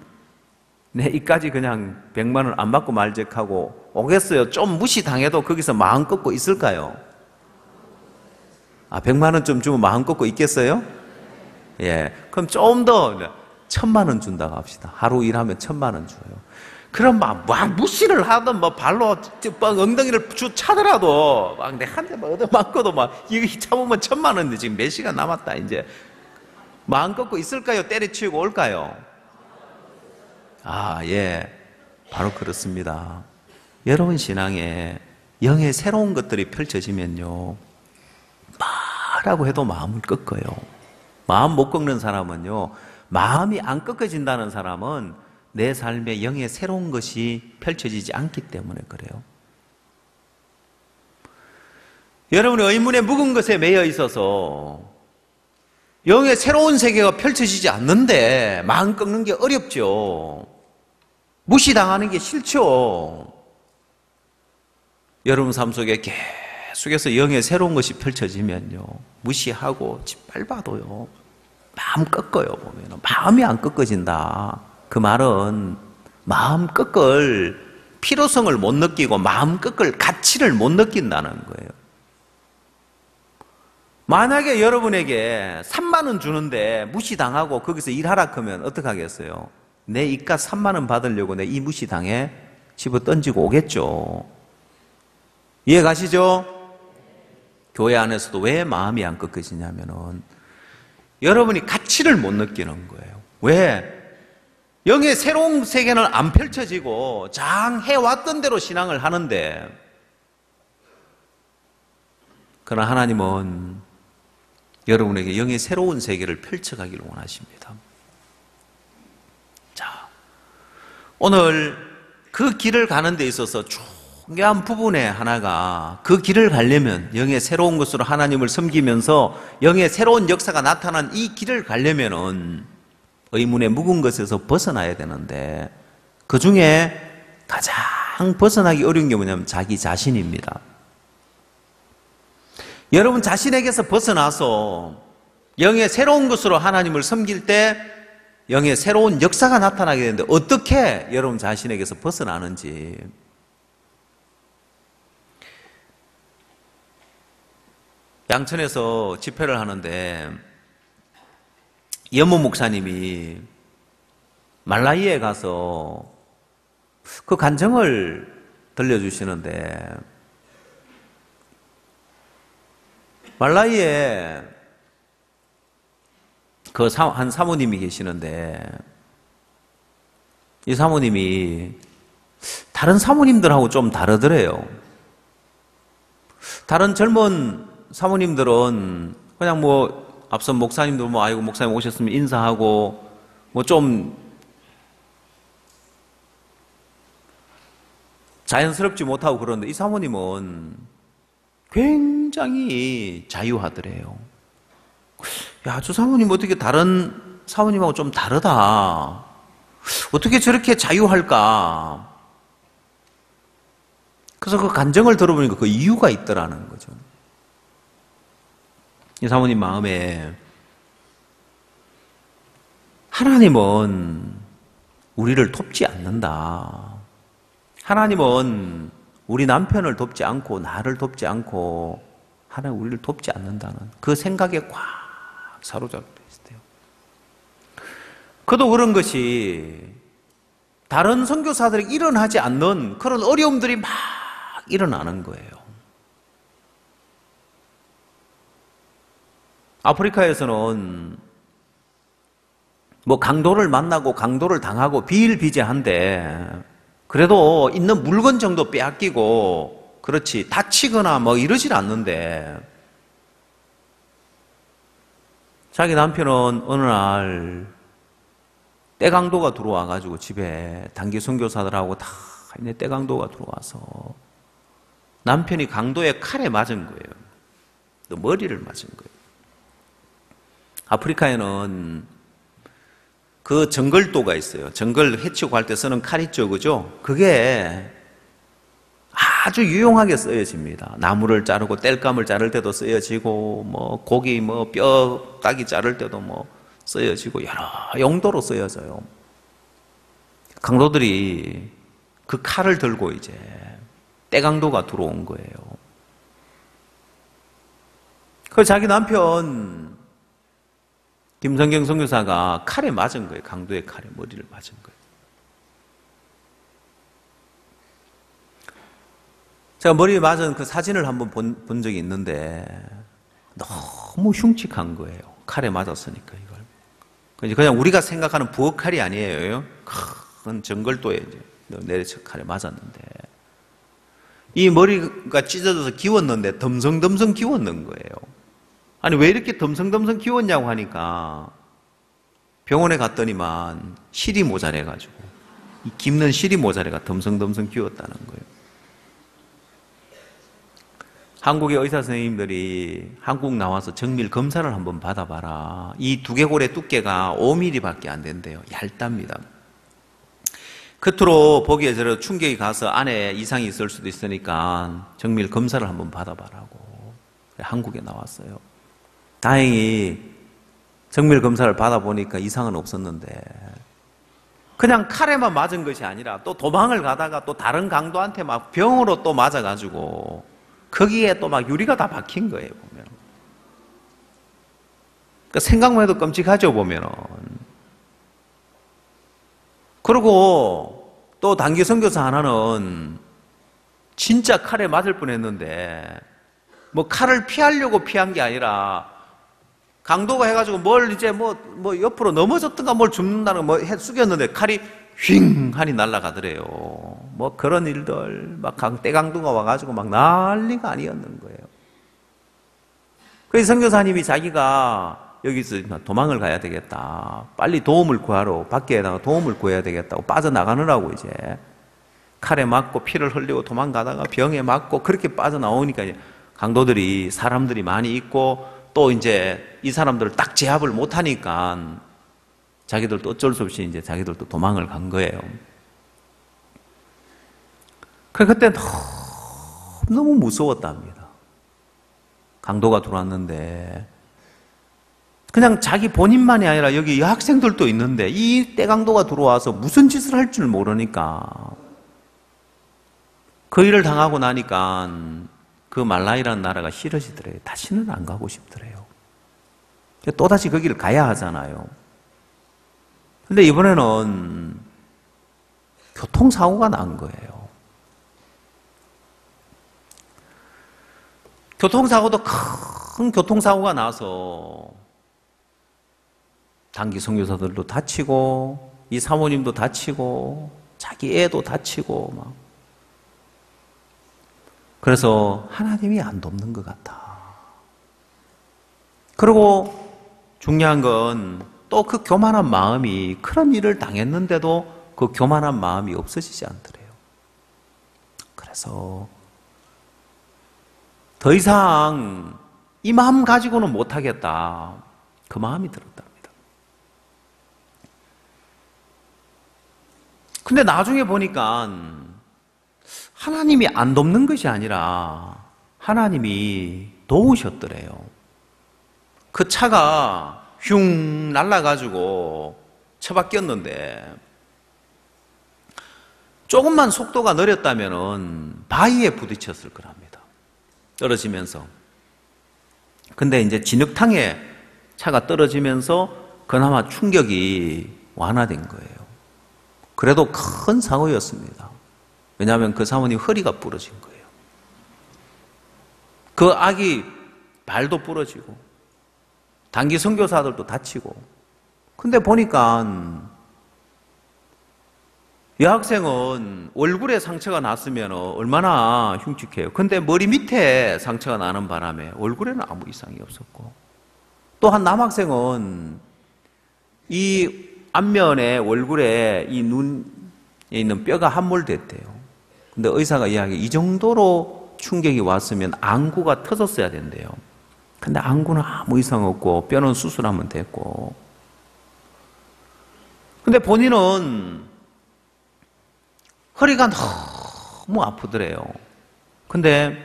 내 이까지 그냥 100만 원 안 받고 말적하고 오겠어요? 좀 무시당해도 거기서 마음 꺾고 있을까요? 100만 원 좀 주면 마음 꺾고 있겠어요? 예. 그럼 좀 더 1000만 원 준다고 합시다. 하루 일하면 1000만 원 줘요. 그럼 막 무시를 하든 발로 엉덩이를 쭉 차더라도 막 내 한 대 얻어맞고도 이거 참으면 1000만 원인데 지금 몇 시간 남았다 이제 마음 꺾고 있을까요? 때려치우고 올까요? 예. 바로 그렇습니다. 여러분 신앙에 영의 새로운 것들이 펼쳐지면요. 뭐라고 해도 마음을 꺾어요. 마음 못 꺾는 사람은요. 마음이 안 꺾어진다는 사람은 내 삶에 영의 새로운 것이 펼쳐지지 않기 때문에 그래요. 여러분이 의문의 묵은 것에 매여 있어서 영의 새로운 세계가 펼쳐지지 않는데 마음 꺾는 게 어렵죠. 무시당하는 게 싫죠. 여러분 삶 속에 계속해서 영의 새로운 것이 펼쳐지면요. 무시하고 짓밟아도요. 마음 꺾어요. 보면 마음이 안 꺾어진다. 그 말은 마음 꺾을 필요성을 못 느끼고 마음 꺾을 가치를 못 느낀다는 거예요. 만약에 여러분에게 3만 원 주는데 무시당하고 거기서 일하라 하면 어떡하겠어요? 내 이깟 3만 원 받으려고 내 이 무시당해 집어 던지고 오겠죠. 이해 가시죠? 교회 안에서도 왜 마음이 안 꺾어지냐면은 여러분이 가치를 못 느끼는 거예요. 왜? 영의 새로운 세계는 안 펼쳐지고 장 해왔던 대로 신앙을 하는데 그러나 하나님은 여러분에게 영의 새로운 세계를 펼쳐가기를 원하십니다. 자, 오늘 그 길을 가는 데 있어서 중요한 부분의 하나가 그 길을 가려면 영의 새로운 것으로 하나님을 섬기면서 영의 새로운 역사가 나타난 이 길을 가려면은 의문의 묵은 것에서 벗어나야 되는데 그 중에 가장 벗어나기 어려운 게 뭐냐면 자기 자신입니다. 여러분 자신에게서 벗어나서 영의 새로운 것으로 하나님을 섬길 때 영의 새로운 역사가 나타나게 되는데 어떻게 여러분 자신에게서 벗어나는지 양천에서 집회를 하는데 염무 목사님이 말라이에 가서 그 간증을 들려주시는데 말라이에 그 한 사모님이 계시는데 이 사모님이 다른 사모님들하고 좀 다르더래요. 다른 젊은 사모님들은 그냥 앞선 목사님들 아이고 목사님 오셨으면 인사하고 좀 자연스럽지 못하고 그러는데 이 사모님은 굉장히 자유하더래요. 야, 저 사모님 어떻게 다른 사모님하고 좀 다르다. 어떻게 저렇게 자유할까? 그래서 그 간증을 들어보니까 그 이유가 있더라는 거죠. 이 사모님 마음에 하나님은 우리를 돕지 않는다. 하나님은 우리 남편을 돕지 않고 나를 돕지 않고 하나님 우리를 돕지 않는다는 그 생각에 꽉 사로잡혀 있어요. 그도 그런 것이 다른 선교사들이 일어나지 않는 그런 어려움들이 막 일어나는 거예요. 아프리카에서는 강도를 만나고 강도를 당하고 비일비재한데 그래도 있는 물건 정도 빼앗기고 그렇지 다치거나 이러질 않는데 자기 남편은 어느 날 떼강도가 들어와가지고 집에 단기 선교사들하고 다 있네. 떼강도가 들어와서 남편이 강도에 칼에 맞은 거예요. 또 머리를 맞은 거예요. 아프리카에는 그 정글도가 있어요. 정글 해치고 갈 때 쓰는 칼 있죠, 그죠? 그게 아주 유용하게 쓰여집니다. 나무를 자르고 땔감을 자를 때도 쓰여지고, 뭐 고기 뭐 뼈 따기 자를 때도 뭐 쓰여지고 여러 용도로 쓰여져요. 강도들이 그 칼을 들고 이제 떼강도가 들어온 거예요. 그 자기 남편 김성경 선교사가 칼에 맞은 거예요. 강도의 칼에 머리를 맞은 거예요. 제가 머리에 맞은 그 사진을 한번 본 적이 있는데 너무 흉측한 거예요. 칼에 맞았으니까 이걸. 그냥 우리가 생각하는 부엌칼이 아니에요. 큰 정글도에 내려쳐 칼에 맞았는데 이 머리가 찢어져서 기웠는데 덤성덤성 기웠는 거예요. 아니 왜 이렇게 덤성덤성 기웠냐고 하니까 병원에 갔더니만 실이 모자래가지고 이 깁는 실이 모자래가 덤성덤성 기웠다는 거예요. 한국의 의사 선생님들이 한국 나와서 정밀 검사를 한번 받아봐라. 이 두개골의 두께가 5mm밖에 안 된대요. 얇답니다. 겉으로 보기에 저러 충격이 가서 안에 이상이 있을 수도 있으니까 정밀 검사를 한번 받아봐라고 한국에 나왔어요. 다행히 정밀 검사를 받아보니까 이상은 없었는데 그냥 칼에만 맞은 것이 아니라 또 도망을 가다가 또 다른 강도한테 막 병으로 또 맞아가지고 거기에 또 막 유리가 다 박힌 거예요, 보면. 그러니까 생각만 해도 끔찍하죠, 보면은. 그리고 또 단기 선교사 하나는 진짜 칼에 맞을 뻔했는데 뭐 칼을 피하려고 피한 게 아니라 강도가 해가지고 뭘 이제 뭐 옆으로 넘어졌던가 뭘 줍는다는 뭐 숙였는데 칼이 휙 하니 날아가더래요. 뭐 그런 일들 막 떼강도가 와가지고 막 난리가 아니었는 거예요. 그래서 선교사님이 자기가 여기서 도망을 가야 되겠다. 빨리 도움을 구하러 밖에다가 도움을 구해야 되겠다고 빠져나가느라고 이제 칼에 맞고 피를 흘리고 도망가다가 병에 맞고 그렇게 빠져나오니까 이제 강도들이 사람들이 많이 있고 또 이제 이 사람들을 딱 제압을 못하니까 자기들도 어쩔 수 없이 이제 자기들도 도망을 간 거예요. 그때 너무 무서웠답니다. 강도가 들어왔는데 그냥 자기 본인만이 아니라 여기 여학생들도 있는데 이 떼강도가 들어와서 무슨 짓을 할 줄 모르니까 그 일을 당하고 나니까 그 말라이라는 나라가 싫어지더래요. 다시는 안 가고 싶더래요. 또다시 거기를 가야 하잖아요. 근데 이번에는 교통사고가 난 거예요. 교통사고도 큰 교통사고가 나서 단기 선교사들도 다치고 이 사모님도 다치고 자기 애도 다치고 막 그래서 하나님이 안 돕는 것 같다. 그리고 중요한 건 또 그 교만한 마음이 그런 일을 당했는데도 그 교만한 마음이 없어지지 않더래요. 그래서 더 이상 이 마음 가지고는 못하겠다. 그 마음이 들었답니다. 근데 나중에 보니까 하나님이 안 돕는 것이 아니라 하나님이 도우셨더래요. 그 차가 흉 날아가지고 처박혔는데 조금만 속도가 느렸다면 바위에 부딪혔을 거랍니다. 떨어지면서. 근데 이제 진흙탕에 차가 떨어지면서 그나마 충격이 완화된 거예요. 그래도 큰 사고였습니다. 왜냐하면 그 사모님 허리가 부러진 거예요. 그 아기 발도 부러지고 단기 선교사들도 다치고. 근데 보니까 여학생은 얼굴에 상처가 났으면 얼마나 흉측해요. 근데 머리 밑에 상처가 나는 바람에 얼굴에는 아무 이상이 없었고 또 한 남학생은 이 안면에 얼굴에 이 눈에 있는 뼈가 함몰됐대요. 근데 의사가 이야기해 이 정도로 충격이 왔으면 안구가 터졌어야 된대요. 근데 안구는 아무 이상 없고 뼈는 수술하면 됐고. 근데 본인은 허리가 너무 아프더래요. 근데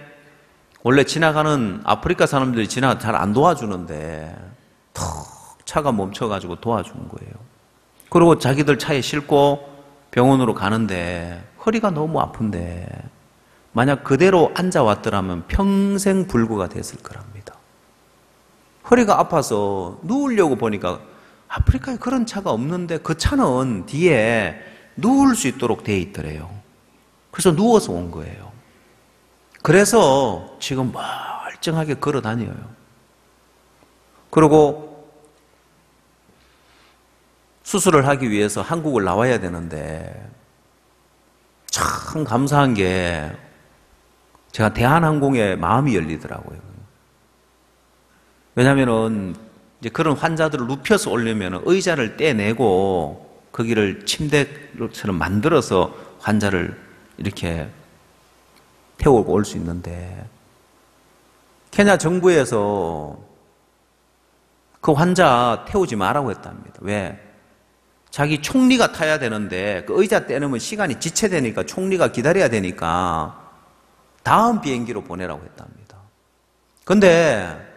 원래 지나가는 아프리카 사람들이 잘 안 도와주는데 턱 차가 멈춰가지고 도와주는 거예요. 그리고 자기들 차에 싣고 병원으로 가는데 허리가 너무 아픈데 만약 그대로 앉아왔더라면 평생 불구가 됐을 거랍니다. 허리가 아파서 누우려고 보니까 아프리카에 그런 차가 없는데 그 차는 뒤에 누울 수 있도록 돼 있더래요. 그래서 누워서 온 거예요. 그래서 지금 멀쩡하게 걸어 다녀요. 그리고 수술을 하기 위해서 한국을 나와야 되는데 참 감사한 게 제가 대한항공에 마음이 열리더라고요. 왜냐하면은 이제 그런 환자들을 눕혀서 오려면 의자를 떼내고 거기를 침대처럼 만들어서 환자를 이렇게 태우고 올 수 있는데 케냐 정부에서 그 환자 태우지 말라고 했답니다. 왜? 자기 총리가 타야 되는데 그 의자 떼놓으면 시간이 지체되니까 총리가 기다려야 되니까 다음 비행기로 보내라고 했답니다. 근데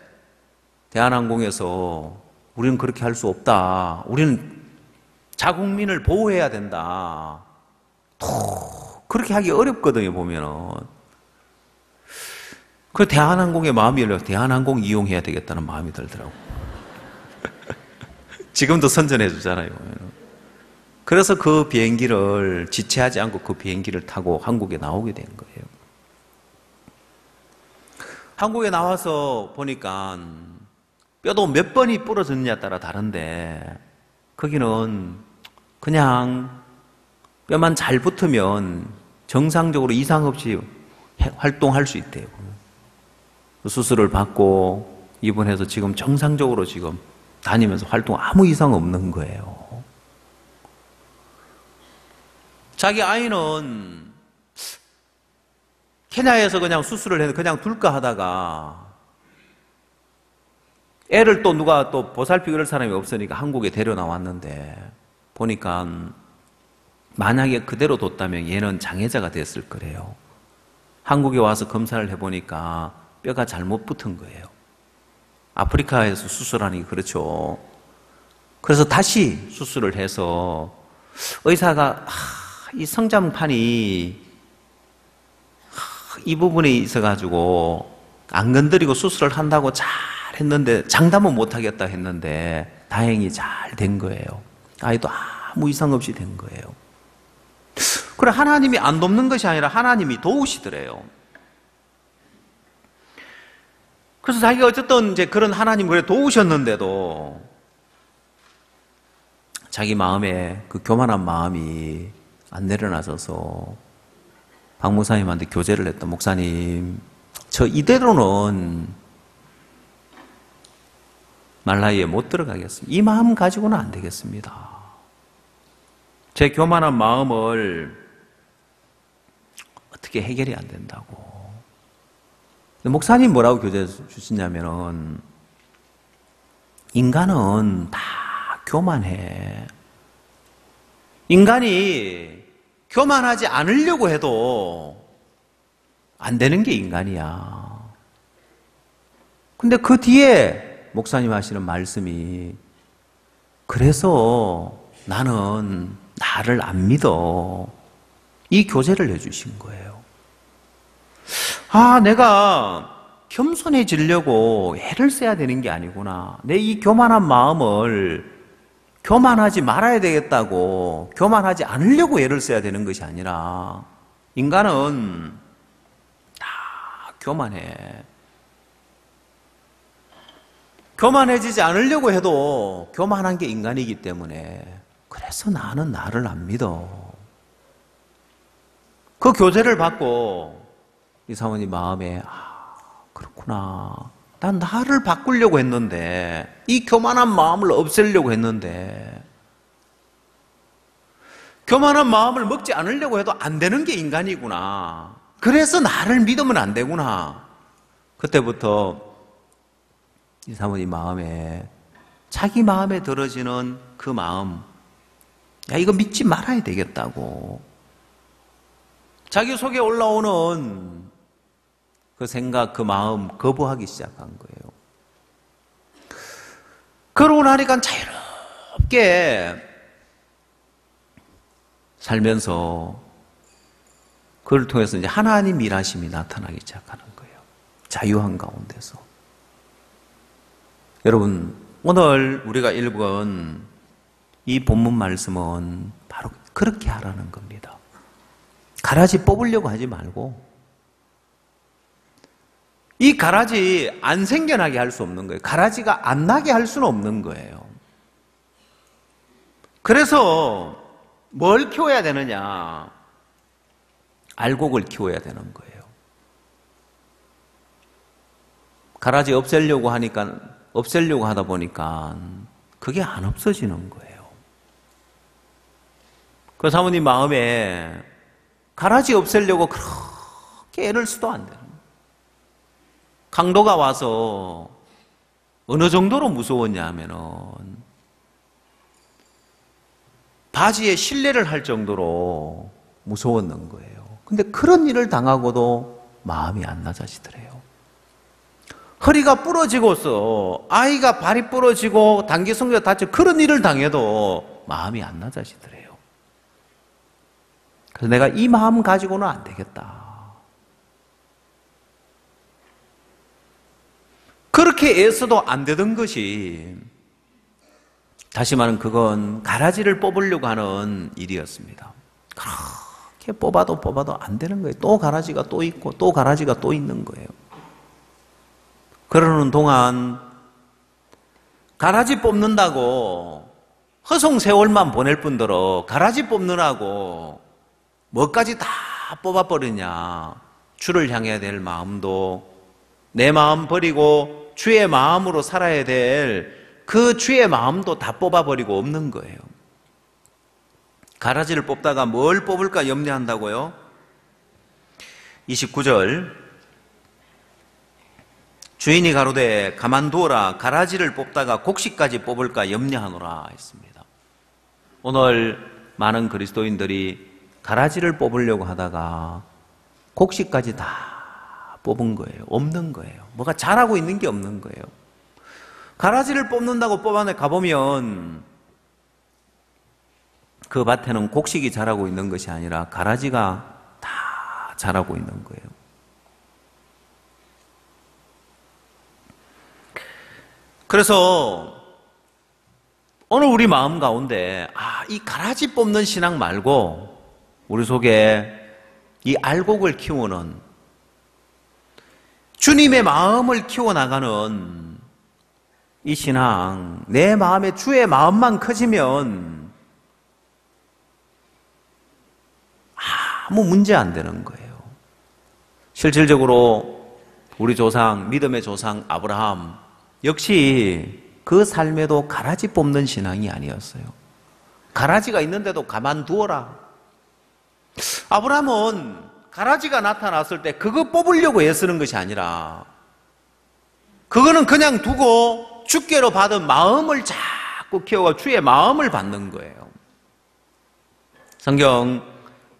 대한항공에서 우리는 그렇게 할 수 없다. 우리는 자국민을 보호해야 된다. 그렇게 하기 어렵거든요, 보면은. 그 대한항공의 마음이 열려서 대한항공 이용해야 되겠다는 마음이 들더라고요. 지금도 선전해 주잖아요. 그래서 그 비행기를 지체하지 않고 그 비행기를 타고 한국에 나오게 된 거예요. 한국에 나와서 보니까 뼈도 몇 번이 부러졌느냐에 따라 다른데 거기는 그냥 뼈만 잘 붙으면 정상적으로 이상 없이 활동할 수 있대요. 수술을 받고 입원해서 지금 정상적으로 지금 다니면서 활동 아무 이상 없는 거예요. 자기 아이는 케냐에서 그냥 수술을 해서 그냥 둘까 하다가 애를 또 누가 또 보살피고 그럴 사람이 없으니까 한국에 데려나왔는데 보니까 만약에 그대로 뒀다면 얘는 장애자가 됐을 거래요. 한국에 와서 검사를 해보니까 뼈가 잘못 붙은 거예요. 아프리카에서 수술하는 게 그렇죠. 그래서 다시 수술을 해서 의사가 이 성장판이 이 부분에 있어가지고 안 건드리고 수술을 한다고 잘 했는데 장담은 못하겠다 했는데 다행히 잘 된 거예요. 아이도 아무 이상 없이 된 거예요. 그래 하나님이 안 돕는 것이 아니라 하나님이 도우시더래요. 그래서 자기가 어쨌든 이제 그런 하나님 그래 도우셨는데도 자기 마음에 그 교만한 마음이 안 내려놔져서 박 목사님한테 교제를 했다. 목사님, 저 이대로는 말라이에 못 들어가겠습니다. 이 마음 가지고는 안 되겠습니다. 제 교만한 마음을 어떻게 해결이 안 된다고. 목사님 뭐라고 교제 주시냐면은 인간은 다 교만해. 인간이 교만하지 않으려고 해도 안 되는 게 인간이야. 근데 그 뒤에 목사님 하시는 말씀이 그래서 나는 나를 안 믿어. 이 교제를 해주신 거예요. 아, 내가 겸손해지려고 애를 써야 되는 게 아니구나. 내 이 교만한 마음을 교만하지 말아야 되겠다고 교만하지 않으려고 애를 써야 되는 것이 아니라 인간은 다 교만해. 교만해지지 않으려고 해도 교만한 게 인간이기 때문에 그래서 나는 나를 안 믿어. 그 교제를 받고 이 사모님 마음에 그렇구나. 난 나를 바꾸려고 했는데, 이 교만한 마음을 없애려고 했는데, 교만한 마음을 먹지 않으려고 해도 안 되는 게 인간이구나. 그래서 나를 믿으면 안 되구나. 그때부터 이 사모님 마음에, 자기 마음에 들어지는 그 마음, 야, 이거 믿지 말아야 되겠다고. 자기 속에 올라오는 그 생각, 그 마음 거부하기 시작한 거예요. 그러고 나니까 자유롭게 살면서 그걸 통해서 이제 하나님 일하심이 나타나기 시작하는 거예요. 자유한 가운데서. 여러분, 오늘 우리가 읽은 이 본문 말씀은 바로 그렇게 하라는 겁니다. 가라지 뽑으려고 하지 말고, 이 가라지 안 생겨나게 할 수 없는 거예요. 가라지가 안 나게 할 수는 없는 거예요. 그래서 뭘 키워야 되느냐? 알곡을 키워야 되는 거예요. 가라지 없애려고 하다 보니까 그게 안 없어지는 거예요. 그 사모님 마음에 가라지 없애려고 그렇게 애를 써도 안 되는 거예요. 강도가 와서 어느 정도로 무서웠냐 하면은 바지에 실례를 할 정도로 무서웠는 거예요. 근데 그런 일을 당하고도 마음이 안 낮아지더래요. 허리가 부러지고서 아이가 발이 부러지고 단기성기가 다쳐 그런 일을 당해도 마음이 안 낮아지더래요. 그래서 내가 이 마음 가지고는 안 되겠다. 그렇게 애써도 안 되던 것이, 다시 말하면 그건 가라지를 뽑으려고 하는 일이었습니다. 그렇게 뽑아도 안 되는 거예요. 또 가라지가 또 있고 또 가라지가 또 있는 거예요. 그러는 동안 가라지 뽑는다고 허송세월만 보낼 뿐더러 가라지 뽑느라고 뭐까지 다 뽑아버리냐. 주를 향해야 될 마음도, 내 마음 버리고 주의 마음으로 살아야 될 그 주의 마음도 다 뽑아버리고 없는 거예요. 가라지를 뽑다가 뭘 뽑을까 염려한다고요? 29절, 주인이 가로되 가만두어라. 가라지를 뽑다가 곡식까지 뽑을까 염려하노라 했습니다. 오늘 많은 그리스도인들이 가라지를 뽑으려고 하다가 곡식까지 다 뽑은 거예요. 없는 거예요. 뭐가 자라고 있는 게 없는 거예요. 가라지를 뽑는다고 뽑아내 가보면 그 밭에는 곡식이 자라고 있는 것이 아니라 가라지가 다 자라고 있는 거예요. 그래서 오늘 우리 마음 가운데 이 가라지 뽑는 신앙 말고 우리 속에 이 알곡을 키우는, 주님의 마음을 키워나가는 이 신앙, 내 마음에 주의 마음만 커지면 아무 문제 안 되는 거예요. 실질적으로 우리 조상, 믿음의 조상 아브라함 역시 그 삶에도 가라지 뽑는 신앙이 아니었어요. 가라지가 있는데도 가만두어라. 아브라함은 가라지가 나타났을 때 그거 뽑으려고 애쓰는 것이 아니라 그거는 그냥 두고 주께로 받은 마음을 자꾸 키워가 주의 마음을 받는 거예요. 성경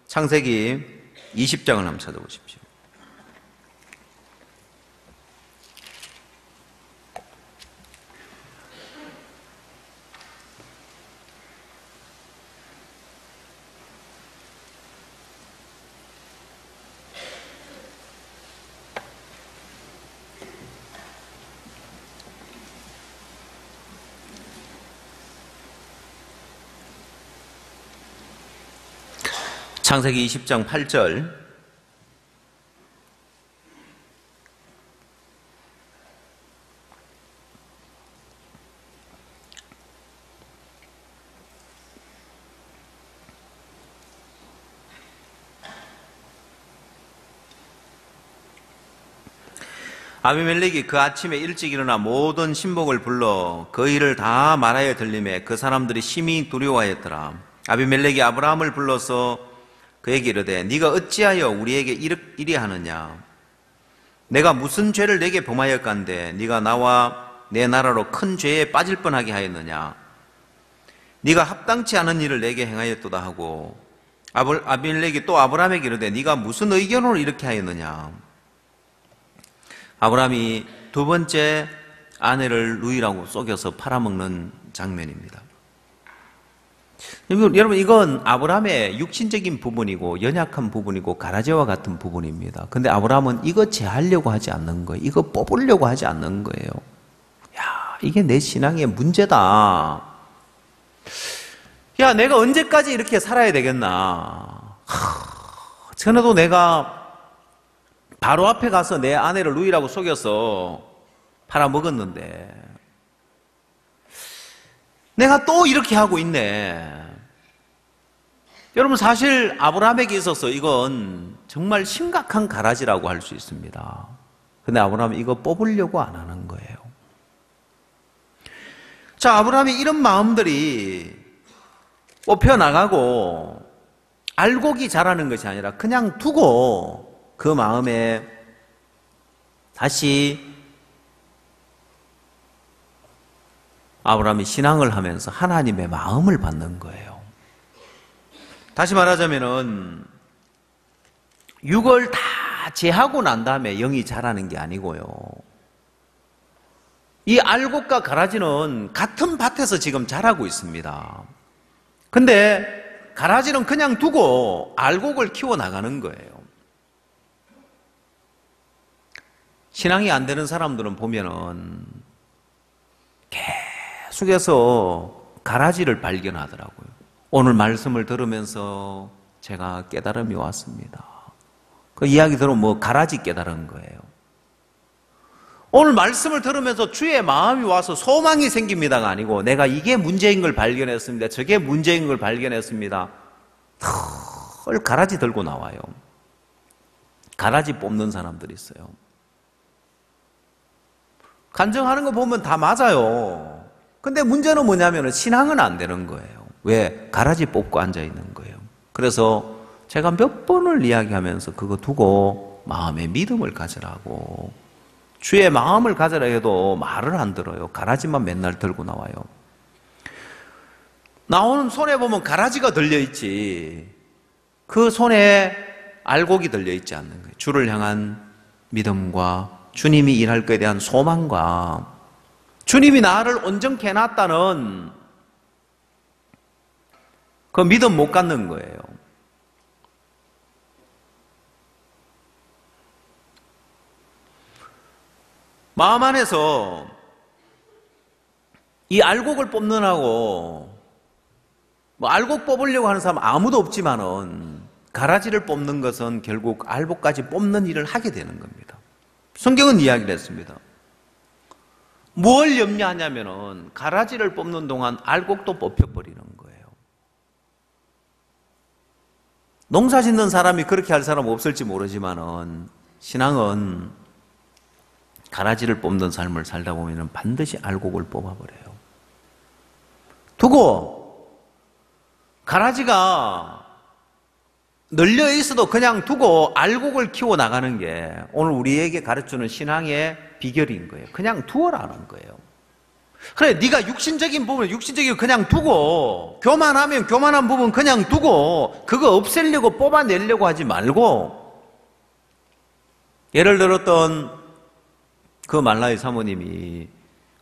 창세기 20장을 한번 찾아보십시오. 창세기 20장 8절, 아비멜렉이 그 아침에 일찍 일어나 모든 신복을 불러 그 일을 다 말하여 들리매 그 사람들이 심히 두려워하였더라. 아비멜렉이 아브라함을 불러서 그에게 이르되 네가 어찌하여 우리에게 이리 하느냐? 내가 무슨 죄를 내게 범하였간데 네가 나와 내 나라로 큰 죄에 빠질 뻔하게 하였느냐? 네가 합당치 않은 일을 내게 행하였도다 하고 아비멜렉이 또 아브라함에게 이르되 네가 무슨 의견으로 이렇게 하였느냐? 아브라함이 두 번째 아내를 누이라고 속여서 팔아먹는 장면입니다. 여러분, 이건 아브라함의 육신적인 부분이고 연약한 부분이고 가라지와 같은 부분입니다. 근데 아브라함은 이거 제하려고 하지 않는 거예요. 이거 뽑으려고 하지 않는 거예요. 야, 이게 내 신앙의 문제다. 야, 내가 언제까지 이렇게 살아야 되겠나? 전에도 내가 바로 앞에 가서 내 아내를 누이라고 속여서 팔아먹었는데 내가 또 이렇게 하고 있네. 여러분, 사실 아브라함에게 있어서 이건 정말 심각한 가라지라고 할 수 있습니다. 근데 아브라함이 이거 뽑으려고 안 하는 거예요. 자, 아브라함이 이런 마음들이 뽑혀나가고 알곡이 자라는 것이 아니라 그냥 두고 그 마음에 다시 아브라함이 신앙을 하면서 하나님의 마음을 받는 거예요. 다시 말하자면은 육을 다 제하고 난 다음에 영이 자라는 게 아니고요. 이 알곡과 가라지는 같은 밭에서 지금 자라고 있습니다. 근데 가라지는 그냥 두고 알곡을 키워나가는 거예요. 신앙이 안 되는 사람들은 보면은 계속해서 가라지를 발견하더라고요. 오늘 말씀을 들으면서 제가 깨달음이 왔습니다. 그 이야기 들으면 뭐 가라지 깨달은 거예요. 오늘 말씀을 들으면서 주의 마음이 와서 소망이 생깁니다가 아니고 내가 이게 문제인 걸 발견했습니다. 저게 문제인 걸 발견했습니다. 털 가라지 들고 나와요. 가라지 뽑는 사람들이 있어요. 간증하는 거 보면 다 맞아요. 근데 문제는 뭐냐면 신앙은 안 되는 거예요. 왜? 가라지 뽑고 앉아 있는 거예요. 그래서 제가 몇 번을 이야기하면서 그거 두고 마음의 믿음을 가지라고, 주의 마음을 가지라 해도 말을 안 들어요. 가라지만 맨날 들고 나와요. 나오는 손에 보면 가라지가 들려있지 그 손에 알곡이 들려있지 않는 거예요. 주를 향한 믿음과 주님이 일할 것에 대한 소망과 주님이 나를 온전케 해놨다는 그 믿음 못 갖는 거예요. 마음 안에서 이 알곡을 뽑느라고 뭐 알곡 뽑으려고 하는 사람 아무도 없지만은 가라지를 뽑는 것은 결국 알곡까지 뽑는 일을 하게 되는 겁니다. 성경은 이야기를 했습니다. 뭘 염려하냐면은 가라지를 뽑는 동안 알곡도 뽑혀버리는 거예요. 농사 짓는 사람이 그렇게 할 사람 없을지 모르지만은 신앙은 가라지를 뽑는 삶을 살다 보면 반드시 알곡을 뽑아버려요. 두고 가라지가 널려 있어도 그냥 두고 알곡을 키워 나가는 게 오늘 우리에게 가르치는 신앙의 비결인 거예요. 그냥 두어라는 거예요. 그래, 네가 육신적인 부분을 육신적인 그냥 두고, 교만하면 교만한 부분 그냥 두고 그거 없애려고 뽑아내려고 하지 말고, 예를 들었던 그 말라의 사모님이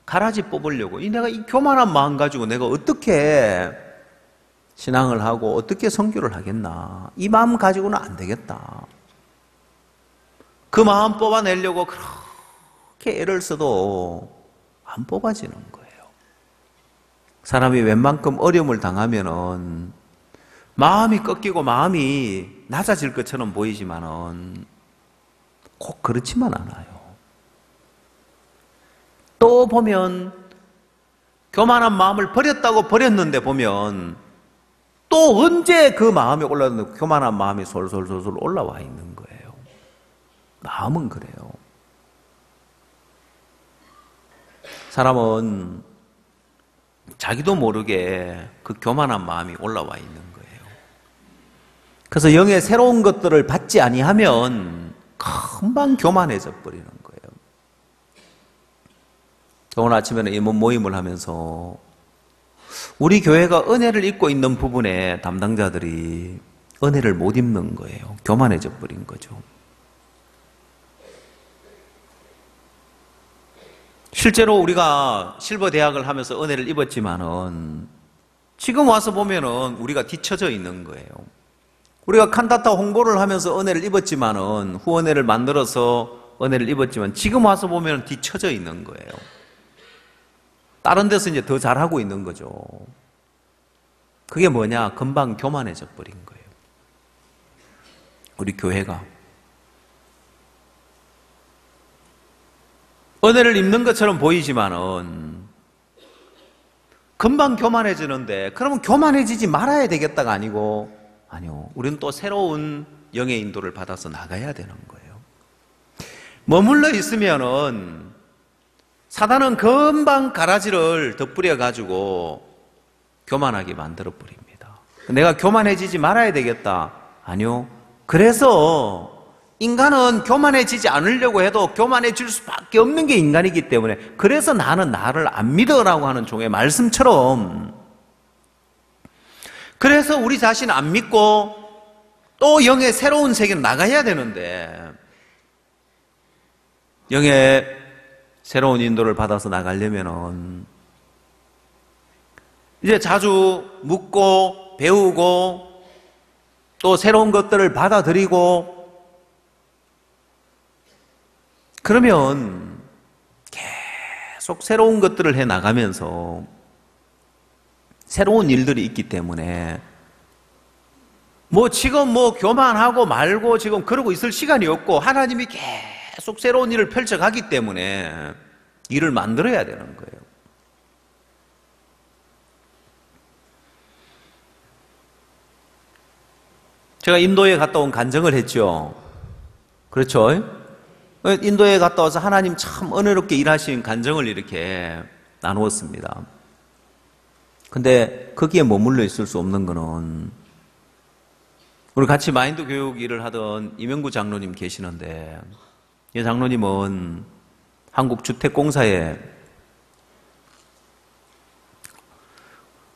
가라지 뽑으려고 내가 이 교만한 마음 가지고 내가 어떻게 신앙을 하고 어떻게 선교를 하겠나, 이 마음 가지고는 안 되겠다. 그 마음 뽑아내려고 그렇게 애를 써도 안 뽑아지는 거예요. 사람이 웬만큼 어려움을 당하면은 마음이 꺾이고 마음이 낮아질 것처럼 보이지만은 꼭 그렇지만 않아요. 또 보면 교만한 마음을 버렸다고 버렸는데 보면 또 언제 그 마음이 올라오는데 교만한 마음이 솔솔솔솔 올라와 있는 거예요. 마음은 그래요. 사람은 자기도 모르게 그 교만한 마음이 올라와 있는 거예요. 그래서 영의 새로운 것들을 받지 아니하면 금방 교만해져 버리는 거예요. 오늘 아침에는 임원 모임을 하면서 우리 교회가 은혜를 입고 있는 부분에 담당자들이 은혜를 못 입는 거예요. 교만해져 버린 거죠. 실제로 우리가 실버 대학을 하면서 은혜를 입었지만은 지금 와서 보면은 우리가 뒤처져 있는 거예요. 우리가 칸타타 홍보를 하면서 은혜를 입었지만은 후원회를 만들어서 은혜를 입었지만 지금 와서 보면 뒤처져 있는 거예요. 다른 데서 이제 더 잘하고 있는 거죠. 그게 뭐냐? 금방 교만해져 버린 거예요. 우리 교회가. 은혜를 입는 것처럼 보이지만은 금방 교만해지는데 그러면 교만해지지 말아야 되겠다가 아니고 아니요. 우리는 또 새로운 영의 인도를 받아서 나가야 되는 거예요. 머물러 있으면은 사단은 금방 가라지를 덧부려 가지고 교만하게 만들어 버립니다. 내가 교만해지지 말아야 되겠다. 아니요. 그래서 인간은 교만해지지 않으려고 해도 교만해질 수밖에 없는 게 인간이기 때문에 그래서 나는 나를 안 믿어라고 하는 종의 말씀처럼 그래서 우리 자신 안 믿고 또 영의 새로운 세계로 나가야 되는데 영의 새로운 인도를 받아서 나가려면은 이제 자주 묻고 배우고 또 새로운 것들을 받아들이고 그러면 계속 새로운 것들을 해 나가면서 새로운 일들이 있기 때문에 지금 교만하고 말고 지금 그러고 있을 시간이 없고 하나님이 계속 새로운 일을 펼쳐가기 때문에 일을 만들어야 되는 거예요. 제가 인도에 갔다 온 간증을 했죠. 그렇죠? 인도에 갔다 와서 하나님 참 은혜롭게 일하신 간증을 이렇게 나누었습니다. 근데 거기에 머물러 있을 수 없는 거는 우리 같이 마인드 교육 일을 하던 이명구 장로님 계시는데 이 장로님은 한국주택공사에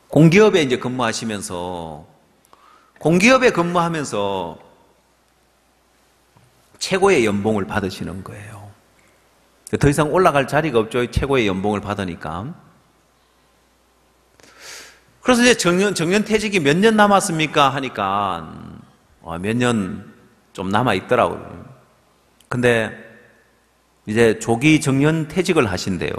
공기업에 이제 근무하시면서 공기업에 근무하면서 최고의 연봉을 받으시는 거예요. 더 이상 올라갈 자리가 없죠. 최고의 연봉을 받으니까. 그래서 이제 정년퇴직이 몇 년 남았습니까? 하니까 몇 년 좀 남아 있더라고요. 근데 이제 조기 정년퇴직을 하신대요.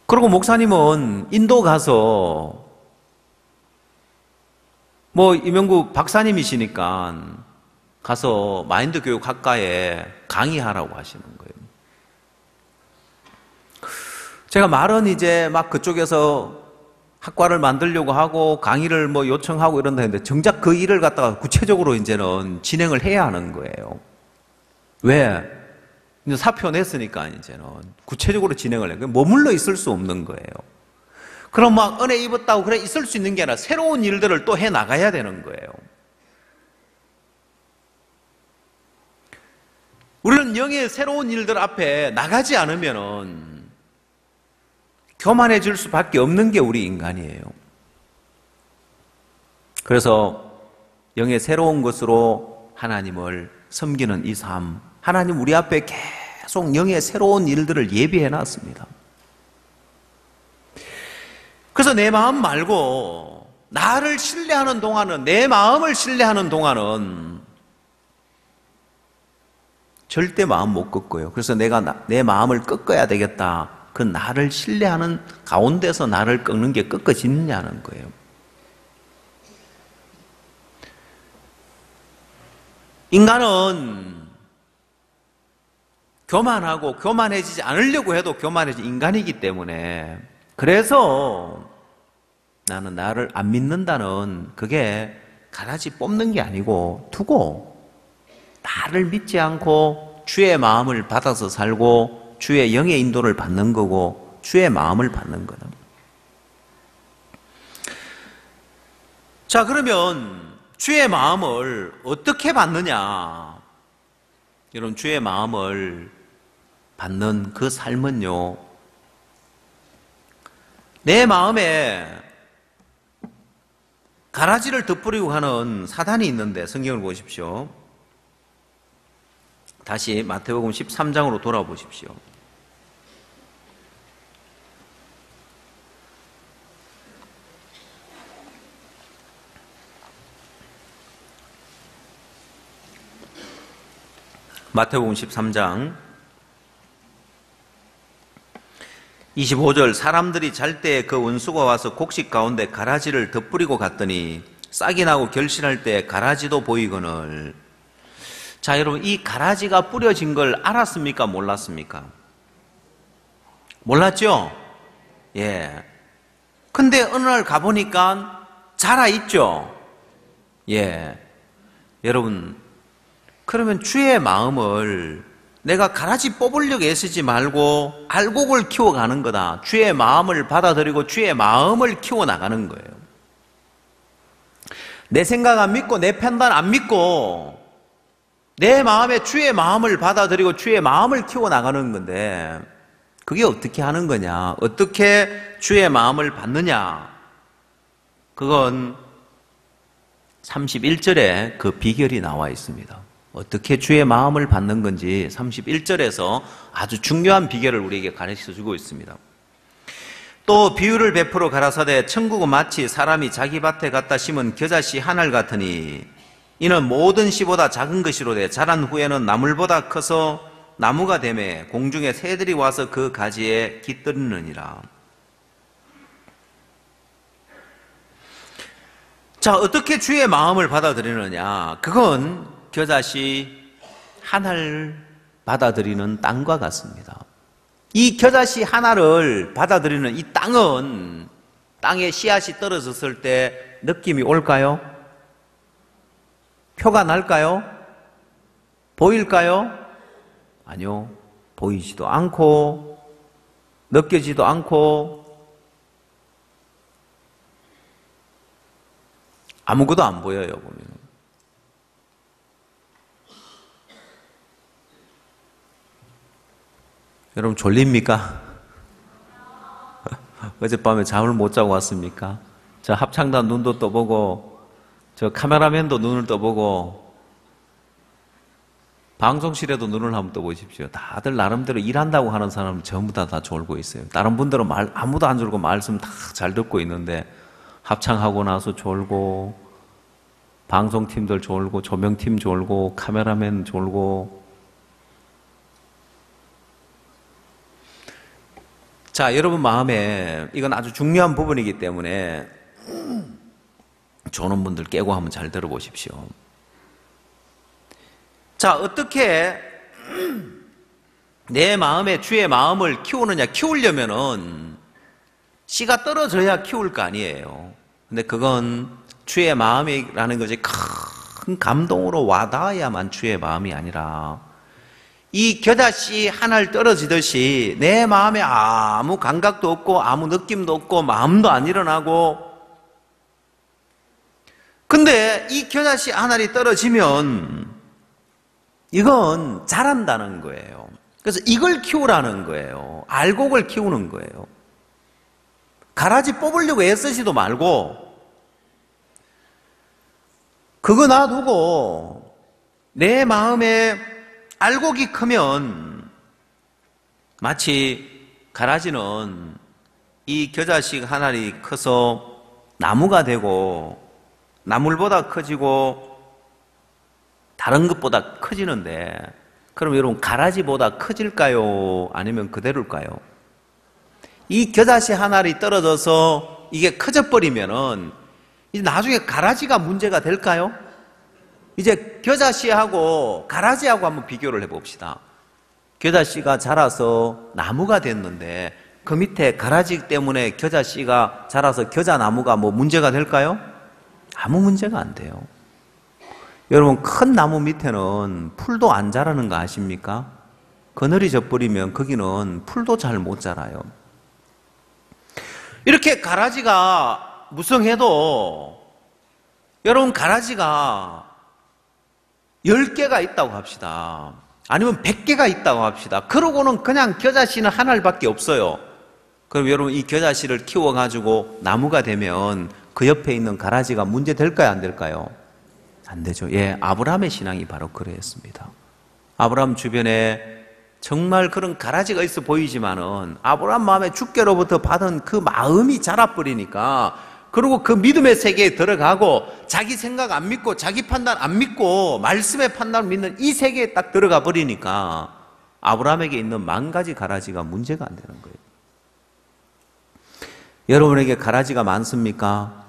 그리고 목사님은 인도 가서 이명구 박사님이시니까 가서 마인드 교육 학과에 강의하라고 하시는 거예요. 제가 말은 이제 막 그쪽에서 학과를 만들려고 하고 강의를 요청하고 이런다 했는데 정작 그 일을 갖다가 구체적으로 이제는 진행을 해야 하는 거예요. 왜? 이제 사표 냈으니까 이제는 구체적으로 진행을 해요. 머물러 있을 수 없는 거예요. 그럼 막 은혜 입었다고 그래 있을 수 있는 게 아니라 새로운 일들을 또 해 나가야 되는 거예요. 우리는 영의 새로운 일들 앞에 나가지 않으면은 교만해질 수밖에 없는 게 우리 인간이에요. 그래서 영의 새로운 것으로 하나님을 섬기는 이 삶, 하나님 우리 앞에 계속 영의 새로운 일들을 예비해 놨습니다. 그래서 내 마음 말고 나를 신뢰하는 동안은, 내 마음을 신뢰하는 동안은 절대 마음 못 꺾어요. 그래서 내가 내 마음을 꺾어야 되겠다. 그 나를 신뢰하는 가운데서 나를 꺾는 게 꺾어지느냐는 거예요. 인간은 교만하고 교만해지지 않으려고 해도 교만해진 인간이기 때문에, 그래서 나는 나를 안 믿는다는 그게 가라지 뽑는 게 아니고 두고 나를 믿지 않고 주의 마음을 받아서 살고 주의 영의 인도를 받는 거고 주의 마음을 받는 거다. 자, 그러면 주의 마음을 어떻게 받느냐? 여러분, 주의 마음을 받는 그 삶은요, 내 마음에 가라지를 덧뿌리고 하는 사단이 있는데, 성경을 보십시오. 다시 마태복음 13장으로 돌아보십시오. 마태복음 13장 25절, 사람들이 잘 때 그 원수가 와서 곡식 가운데 가라지를 덧뿌리고 갔더니 싹이 나고 결실할 때 가라지도 보이거늘. 자, 여러분, 이 가라지가 뿌려진 걸 알았습니까? 몰랐습니까? 몰랐죠? 예. 근데 어느 날 가보니까 자라있죠? 예. 여러분, 그러면 주의 마음을 내가 가라지 뽑으려고 애쓰지 말고 알곡을 키워가는 거다. 주의 마음을 받아들이고 주의 마음을 키워나가는 거예요. 내 생각 안 믿고 내 판단 안 믿고 내 마음에 주의 마음을 받아들이고 주의 마음을 키워나가는 건데, 그게 어떻게 하는 거냐? 어떻게 주의 마음을 받느냐? 그건 31절에 그 비결이 나와 있습니다. 어떻게 주의 마음을 받는 건지 31절에서 아주 중요한 비결을 우리에게 가르쳐 주고 있습니다. 또 비유를 베풀어 가라사대 천국은 마치 사람이 자기 밭에 갖다 심은 겨자씨 한 알 같으니 이는 모든 씨보다 작은 것이로되 자란 후에는 나물보다 커서 나무가 되매 공중에 새들이 와서 그 가지에 깃들이느니라. 자, 어떻게 주의 마음을 받아들이느냐? 그건 겨자씨 하나를 받아들이는 땅과 같습니다. 이 겨자씨 하나를 받아들이는 이 땅은 땅에 씨앗이 떨어졌을 때 느낌이 올까요? 표가 날까요? 보일까요? 아니요. 보이지도 않고 느껴지도 않고 아무것도 안 보여요, 보면. 여러분, 졸립니까? 어젯밤에 잠을 못 자고 왔습니까? 저 합창단 눈도 떠보고 저 카메라맨도 눈을 떠보고 방송실에도 눈을 한번 떠보십시오. 다들 나름대로 일한다고 하는 사람은 전부 다 졸고 있어요. 다른 분들은 아무도 안 졸고 말씀 다 잘 듣고 있는데 합창하고 나서 졸고 방송팀들 졸고 조명팀 졸고 카메라맨 졸고. 자, 여러분 마음에 이건 아주 중요한 부분이기 때문에 조는 분들 깨고 한번 잘 들어보십시오. 자, 어떻게 내 마음에 주의 마음을 키우느냐? 키우려면은 씨가 떨어져야 키울 거 아니에요. 근데 그건 주의 마음이라는 것이 큰 감동으로 와닿아야만 주의 마음이 아니라 이 겨자씨 하나를 떨어지듯이 내 마음에 아무 감각도 없고 아무 느낌도 없고 마음도 안 일어나고, 근데 이 겨자씨 하나를 떨어지면 이건 자란다는 거예요. 그래서 이걸 키우라는 거예요. 알곡을 키우는 거예요. 가라지 뽑으려고 애쓰지도 말고 그거 놔두고 내 마음에 알곡이 크면 마치 가라지는 이 겨자씨 하나리 커서 나무가 되고 나물보다 커지고 다른 것보다 커지는데, 그럼 여러분 가라지보다 커질까요? 아니면 그대로일까요? 이 겨자씨 하나리 떨어져서 이게 커져버리면은 이제 나중에 가라지가 문제가 될까요? 이제 겨자씨하고 가라지하고 한번 비교를 해봅시다. 겨자씨가 자라서 나무가 됐는데 그 밑에 가라지 때문에 겨자씨가 자라서 겨자나무가 뭐 문제가 될까요? 아무 문제가 안 돼요. 여러분, 큰 나무 밑에는 풀도 안 자라는 거 아십니까? 그늘이 져버리면 거기는 풀도 잘 못 자라요. 이렇게 가라지가 무성해도 여러분, 가라지가 10개가 있다고 합시다. 아니면 100개가 있다고 합시다. 그러고는 그냥 겨자씨는 한 알밖에 없어요. 그럼 여러분, 이 겨자씨를 키워가지고 나무가 되면 그 옆에 있는 가라지가 문제 될까요, 안 될까요? 안 되죠. 예, 아브라함의 신앙이 바로 그러했습니다. 아브라함 주변에 정말 그런 가라지가 있어 보이지만은 아브라함 마음에 주께로부터 받은 그 마음이 자라버리니까, 그리고 그 믿음의 세계에 들어가고 자기 생각 안 믿고 자기 판단 안 믿고 말씀의 판단을 믿는 이 세계에 딱 들어가 버리니까 아브라함에게 있는 10,000가지 가라지가 문제가 안 되는 거예요. 여러분에게 가라지가 많습니까?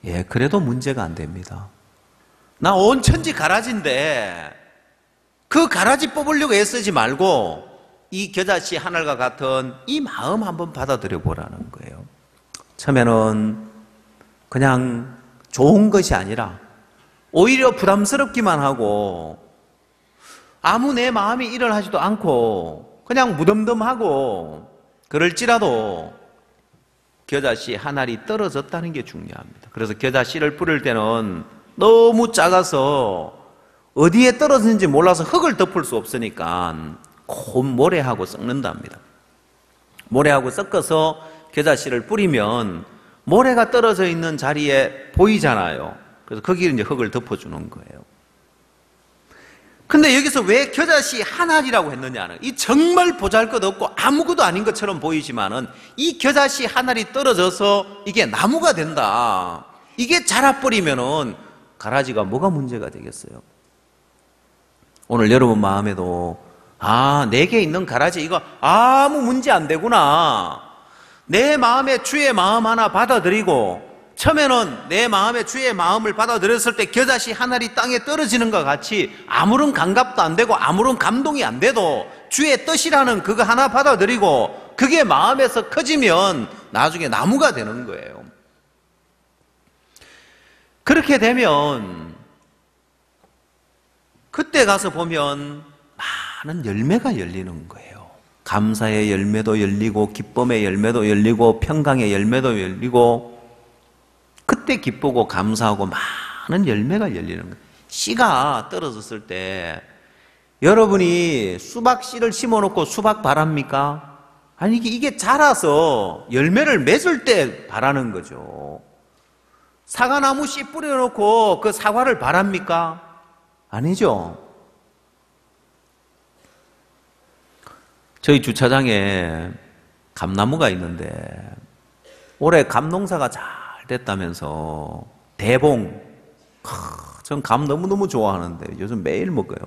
예, 그래도 문제가 안 됩니다. 나 온 천지 가라지인데 그 가라지 뽑으려고 애쓰지 말고 이 겨자씨 하늘과 같은 이 마음 한번 받아들여 보라는 거예요. 처음에는 그냥 좋은 것이 아니라 오히려 부담스럽기만 하고 아무 내 마음이 일어나지도 않고 그냥 무덤덤하고, 그럴지라도 겨자씨 한 알이 떨어졌다는 게 중요합니다. 그래서 겨자씨를 뿌릴 때는 너무 작아서 어디에 떨어졌는지 몰라서 흙을 덮을 수 없으니까 곰 모래하고 섞는답니다. 모래하고 섞어서 겨자씨를 뿌리면 모래가 떨어져 있는 자리에 보이잖아요. 그래서 거기에 이제 흙을 덮어주는 거예요. 근데 여기서 왜 겨자씨 한 알이라고 했느냐는, 이 정말 보잘것없고 아무것도 아닌 것처럼 보이지만은 이 겨자씨 한 알이 떨어져서 이게 나무가 된다. 이게 자라버리면은 가라지가 뭐가 문제가 되겠어요? 오늘 여러분 마음에도 내게 있는 가라지 이거 아무 문제 안 되구나. 내 마음에 주의 마음 하나 받아들이고, 처음에는 내 마음에 주의 마음을 받아들였을 때 겨자씨 한 알이 땅에 떨어지는 것 같이 아무런 감각도 안 되고 아무런 감동이 안 돼도 주의 뜻이라는 그거 하나 받아들이고 그게 마음에서 커지면 나중에 나무가 되는 거예요. 그렇게 되면 그때 가서 보면 많은 열매가 열리는 거예요. 감사의 열매도 열리고 기쁨의 열매도 열리고 평강의 열매도 열리고, 그때 기쁘고 감사하고 많은 열매가 열리는 거예요. 씨가 떨어졌을 때 여러분이 수박 씨를 심어놓고 수박 바랍니까? 아니, 이게 자라서 열매를 맺을 때 바라는 거죠. 사과나무 씨 뿌려놓고 그 사과를 바랍니까? 아니죠. 저희 주차장에 감나무가 있는데 올해 감 농사가 잘 됐다면서 대봉, 전 감 너무너무 좋아하는데 요즘 매일 먹어요.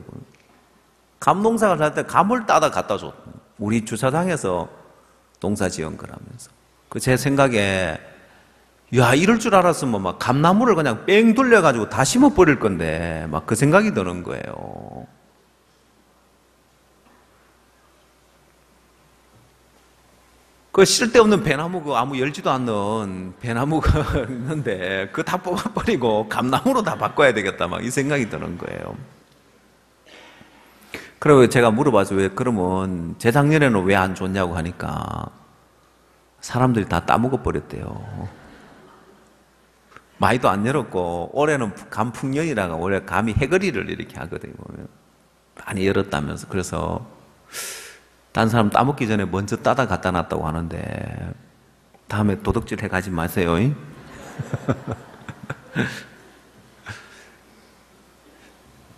감 농사가 잘 때 감을 따다 갖다 줬. 우리 주차장에서 농사 지은 거라면서. 그 제 생각에 이럴 줄 알았으면 막 감나무를 그냥 뺑 돌려가지고 다 심어버릴 건데 막 그 생각이 드는 거예요. 그 쓸데없는 배나무, 그 아무 열지도 않는 배나무가 있는데 그거 다 뽑아버리고 감나무로 다 바꿔야 되겠다 막 이 생각이 드는 거예요. 그리고 제가 물어봐서 왜 그러면 재작년에는 왜 안 줬냐고 하니까 사람들이 다 따먹어 버렸대요. 많이도 안 열었고 올해는 감풍년이라가 원래 감이 해거리를 이렇게 하거든요. 많이 열었다면서. 그래서 딴 사람 따먹기 전에 먼저 따다 갖다 놨다고 하는데 다음에 도둑질 해가지 마세요.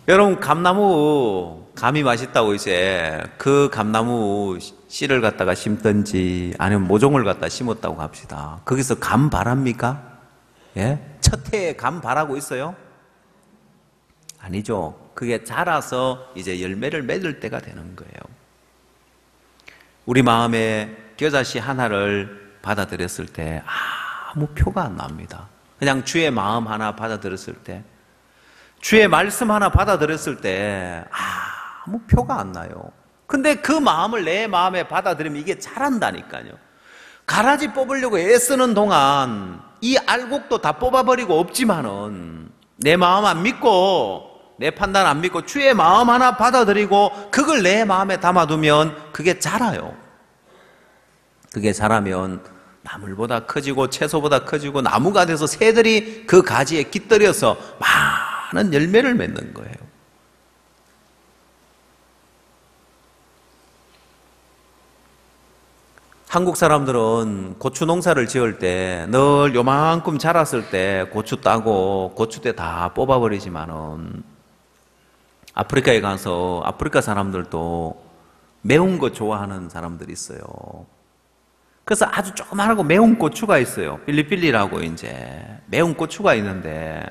여러분, 감나무 감이 맛있다고 이제 그 감나무 씨를 갖다가 심든지 아니면 모종을 갖다 심었다고 합시다. 거기서 감 바랍니까? 예? 첫 해에 감 바라고 있어요? 아니죠. 그게 자라서 이제 열매를 맺을 때가 되는 거예요. 우리 마음에 겨자씨 하나를 받아들였을 때 아무 표가 안 납니다. 그냥 주의 마음 하나 받아들였을 때, 주의 말씀 하나 받아들였을 때 아무 표가 안 나요. 근데 그 마음을 내 마음에 받아들이면 이게 자란다니까요. 가라지 뽑으려고 애쓰는 동안 이 알곡도 다 뽑아버리고 없지만은 내 마음 안 믿고 내 판단 안 믿고 주의 마음 하나 받아들이고 그걸 내 마음에 담아두면 그게 자라요. 그게 자라면 나물보다 커지고 채소보다 커지고 나무가 돼서 새들이 그 가지에 깃들여서 많은 열매를 맺는 거예요. 한국 사람들은 고추 농사를 지을 때 늘 요만큼 자랐을 때 고추 따고 고추대 다 뽑아버리지만은 아프리카에 가서 아프리카 사람들도 매운 거 좋아하는 사람들이 있어요. 그래서 아주 조그만하고 매운 고추가 있어요. 필리필리라고 이제 매운 고추가 있는데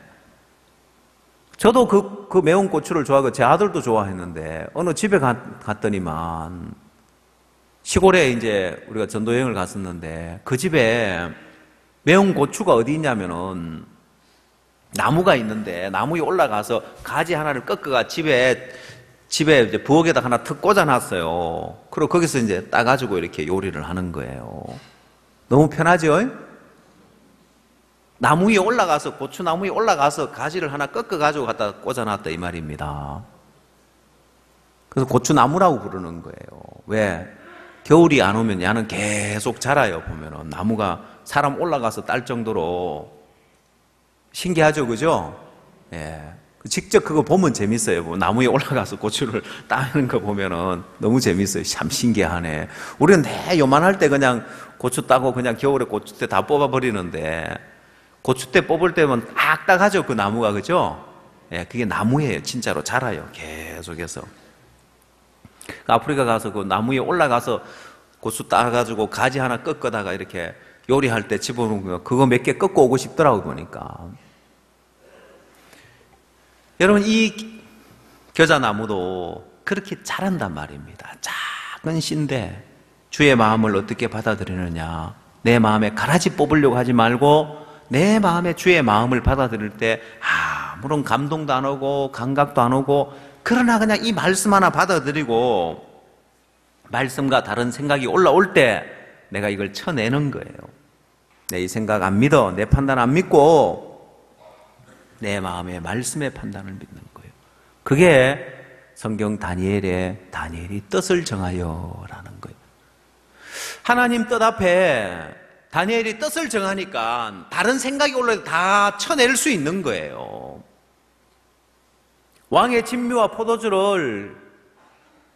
저도 그 매운 고추를 좋아하고 제 아들도 좋아했는데 어느 집에 갔더니만 시골에 이제 우리가 전도 여행을 갔었는데 그 집에 매운 고추가 어디 있냐면은 나무가 있는데 나무 위에 올라가서 가지 하나를 꺾어가 집에 이제 부엌에다 하나 턱 꽂아놨어요. 그리고 거기서 이제 따가지고 이렇게 요리를 하는 거예요. 너무 편하죠? 나무 위에 올라가서 고추 나무 위에 올라가서 가지를 하나 꺾어가지고 갖다 꽂아놨다 이 말입니다. 그래서 고추나무라고 부르는 거예요. 왜? 겨울이 안 오면 야는 계속 자라요. 보면은 나무가 사람 올라가서 딸 정도로 신기하죠, 그죠? 예. 직접 그거 보면 재밌어요. 나무 위에 올라가서 고추를 따는 거 보면은 너무 재밌어요. 참 신기하네. 우리는 요만할 때 그냥 고추 따고 그냥 겨울에 고추대 다 뽑아버리는데 고추대 뽑을 때면 딱딱하죠, 그 나무가, 그죠? 예, 그게 나무예요. 진짜로 자라요. 계속해서. 아프리카 가서 그 나무 위에 올라가서 고추 따가지고 가지 하나 꺾어다가 이렇게 요리할 때 집어넣은 거 그거 몇 개 꺾어 오고 싶더라고 보니까. 여러분 이 겨자나무도 그렇게 자란단 말입니다. 작은 씨인데 주의 마음을 어떻게 받아들이느냐. 내 마음에 가라지 뽑으려고 하지 말고 내 마음에 주의 마음을 받아들일 때 아무런 감동도 안 오고 감각도 안 오고 그러나 그냥 이 말씀 하나 받아들이고 말씀과 다른 생각이 올라올 때 내가 이걸 쳐내는 거예요. 내 이 생각 안 믿어. 내 판단 안 믿고 내 마음의 말씀의 판단을 믿는 거예요. 그게 성경 다니엘이 뜻을 정하여라는 거예요. 하나님 뜻 앞에 다니엘이 뜻을 정하니까 다른 생각이 올라도 다 쳐낼 수 있는 거예요. 왕의 진미와 포도주를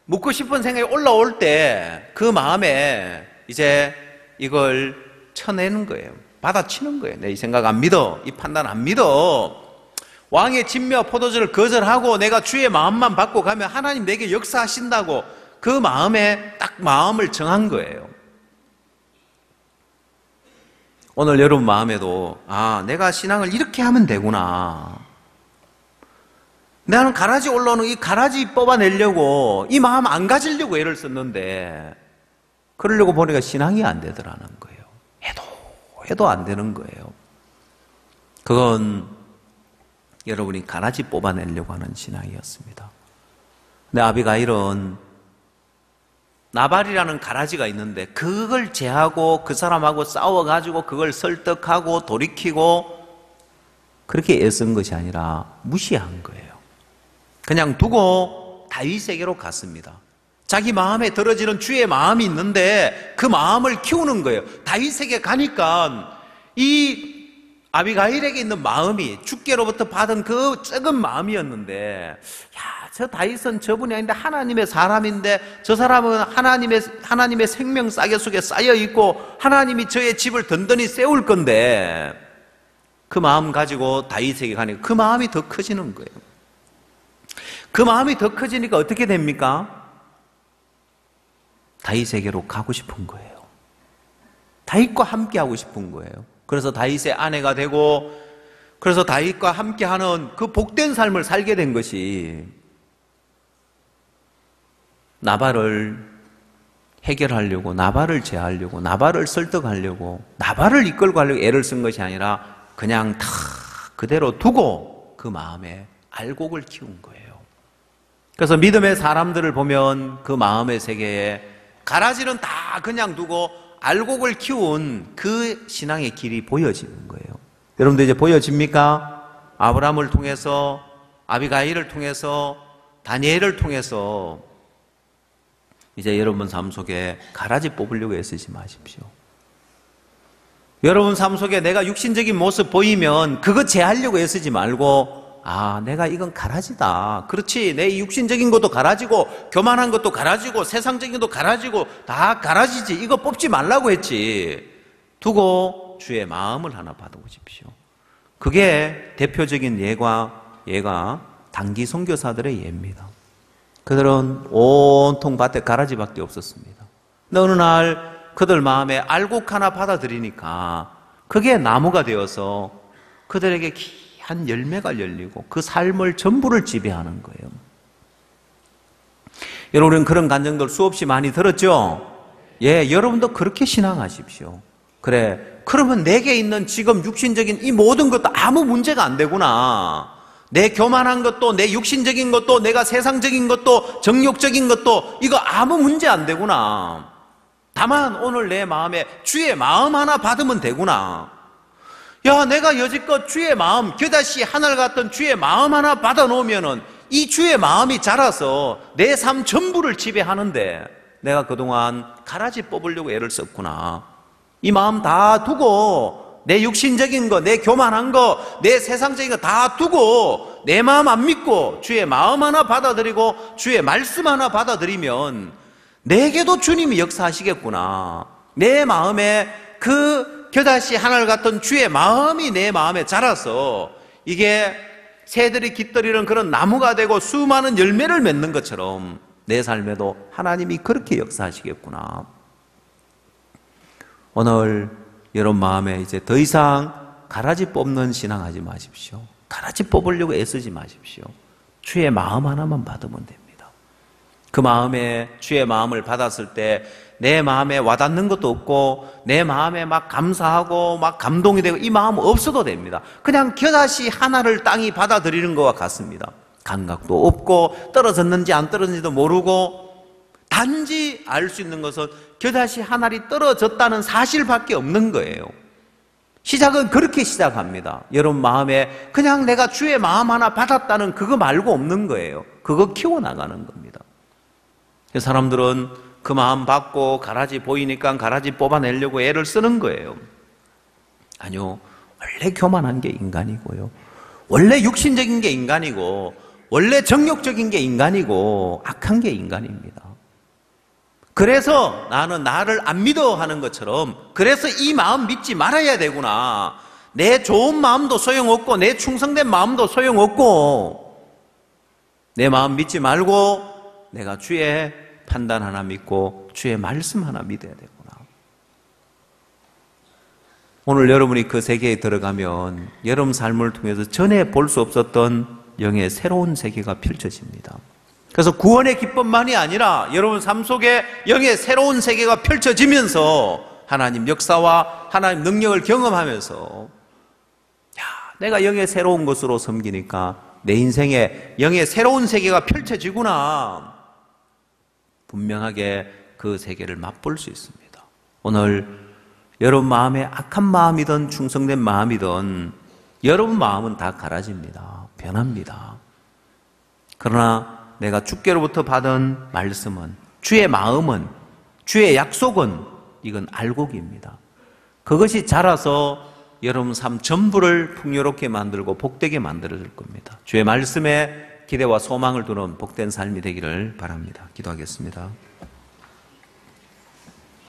묻고 싶은 생각이 올라올 때 그 마음에 이제 이걸 쳐내는 거예요. 받아치는 거예요. 내 이 생각 안 믿어. 이 판단 안 믿어. 왕의 진미와 포도주를 거절하고 내가 주의 마음만 받고 가면 하나님 내게 역사하신다고 그 마음에 딱 마음을 정한 거예요. 오늘 여러분 마음에도 내가 신앙을 이렇게 하면 되구나. 나는 가라지 올라오는 이 가라지 뽑아내려고 이 마음 안 가지려고 애를 썼는데 그러려고 보니까 신앙이 안 되더라는 거예요. 해도 안 되는 거예요. 그건 여러분이 가라지 뽑아내려고 하는 신앙이었습니다. 근데 아비가일은 나발이라는 가라지가 있는데 그걸 제하고 그 사람하고 싸워가지고 그걸 설득하고 돌이키고 그렇게 애쓴 것이 아니라 무시한 거예요. 그냥 두고 다윗에게로 갔습니다. 자기 마음에 들어지는 주의 마음이 있는데 그 마음을 키우는 거예요. 다윗에게 가니까 이 아비가일에게 있는 마음이 주께로부터 받은 그 적은 마음이었는데 저 다윗은 저분이 아닌데 하나님의 사람인데 저 사람은 하나님의 생명 싸개 속에 쌓여 있고 하나님이 저의 집을 든든히 세울 건데 그 마음 가지고 다윗에게 가니까 그 마음이 더 커지는 거예요. 그 마음이 더 커지니까 어떻게 됩니까? 다윗에게로 가고 싶은 거예요. 다윗과 함께 하고 싶은 거예요. 그래서 다윗의 아내가 되고 그래서 다윗과 함께하는 그 복된 삶을 살게 된 것이 나발을 해결하려고 나발을 제하려고 나발을 설득하려고 나발을 이끌고 가려고 애를 쓴 것이 아니라 그냥 다 그대로 두고 그 마음에 알곡을 키운 거예요. 그래서 믿음의 사람들을 보면 그 마음의 세계에 가라지는 다 그냥 두고 알곡을 키운 그 신앙의 길이 보여지는 거예요. 여러분들 이제 보여집니까? 아브라함을 통해서 아비가일을 통해서, 다니엘을 통해서 이제 여러분 삶 속에 가라지 뽑으려고 애쓰지 마십시오. 여러분 삶 속에 내가 육신적인 모습 보이면 그거 제하려고 애쓰지 말고, 아, 내가 이건 가라지다. 그렇지. 내 육신적인 것도 가라지고, 교만한 것도 가라지고, 세상적인 것도 가라지고, 다 가라지지. 이거 뽑지 말라고 했지. 두고 주의 마음을 하나 받아보십시오. 그게 대표적인 예가 단기 선교사들의 예입니다. 그들은 온통 밭에 가라지밖에 없었습니다. 근데 어느 날 그들 마음에 알곡 하나 받아들이니까 그게 나무가 되어서 그들에게 귀한 열매가 열리고 그 삶을 전부를 지배하는 거예요. 여러분, 우리는 그런 간증들 수없이 많이 들었죠? 예, 여러분도 그렇게 신앙하십시오. 그래, 그러면 내게 있는 지금 육신적인 이 모든 것도 아무 문제가 안 되구나. 내 교만한 것도, 내 육신적인 것도, 내가 세상적인 것도, 정욕적인 것도 이거 아무 문제 안 되구나. 다만 오늘 내 마음에 주의 마음 하나 받으면 되구나. 야, 내가 여지껏 주의 마음, 겨자씨 하늘 같던 주의 마음 하나 받아놓으면은 이 주의 마음이 자라서 내 삶 전부를 지배하는데 내가 그동안 가라지 뽑으려고 애를 썼구나. 이 마음 다 두고 내 육신적인 거, 내 교만한 거, 내 세상적인 거 다 두고 내 마음 안 믿고 주의 마음 하나 받아들이고 주의 말씀 하나 받아들이면 내게도 주님이 역사하시겠구나. 내 마음에 그 겨자씨 하늘 같은 주의 마음이 내 마음에 자라서 이게 새들이 깃들이는 그런 나무가 되고 수많은 열매를 맺는 것처럼 내 삶에도 하나님이 그렇게 역사하시겠구나. 오늘 여러분 마음에 이제 더 이상 가라지 뽑는 신앙하지 마십시오. 가라지 뽑으려고 애쓰지 마십시오. 주의 마음 하나만 받으면 됩니다. 그 마음에 주의 마음을 받았을 때 내 마음에 와닿는 것도 없고 내 마음에 막 감사하고 막 감동이 되고 이 마음 없어도 됩니다. 그냥 겨자씨 하나를 땅이 받아들이는 것과 같습니다. 감각도 없고 떨어졌는지 안 떨어졌는지도 모르고 단지 알 수 있는 것은 겨자씨 하나이 떨어졌다는 사실밖에 없는 거예요. 시작은 그렇게 시작합니다. 여러분 마음에 그냥 내가 주의 마음 하나 받았다는 그거 말고 없는 거예요. 그거 키워나가는 겁니다. 사람들은 그 마음 받고 가라지 보이니까 가라지 뽑아내려고 애를 쓰는 거예요. 아니요, 원래 교만한 게 인간이고요, 원래 육신적인 게 인간이고 원래 정욕적인 게 인간이고 악한 게 인간입니다. 그래서 나는 나를 안 믿어 하는 것처럼 그래서 이 마음 믿지 말아야 되구나. 내 좋은 마음도 소용없고 내 충성된 마음도 소용없고 내 마음 믿지 말고 내가 주의 판단 하나 믿고 주의 말씀 하나 믿어야 되구나. 오늘 여러분이 그 세계에 들어가면 여러분 삶을 통해서 전에 볼 수 없었던 영의 새로운 세계가 펼쳐집니다. 그래서 구원의 기쁨만이 아니라 여러분 삶 속에 영의 새로운 세계가 펼쳐지면서 하나님 역사와 하나님 능력을 경험하면서 야, 내가 영의 새로운 것으로 섬기니까 내 인생에 영의 새로운 세계가 펼쳐지구나. 분명하게 그 세계를 맛볼 수 있습니다. 오늘 여러분 마음에 악한 마음이든 충성된 마음이든 여러분 마음은 다 가라집니다. 변합니다. 그러나 내가 주께로부터 받은 말씀은, 주의 마음은, 주의 약속은 이건 알곡입니다. 그것이 자라서 여러분 삶 전부를 풍요롭게 만들고 복되게 만들어줄 겁니다. 주의 말씀에 기대와 소망을 두는 복된 삶이 되기를 바랍니다. 기도하겠습니다.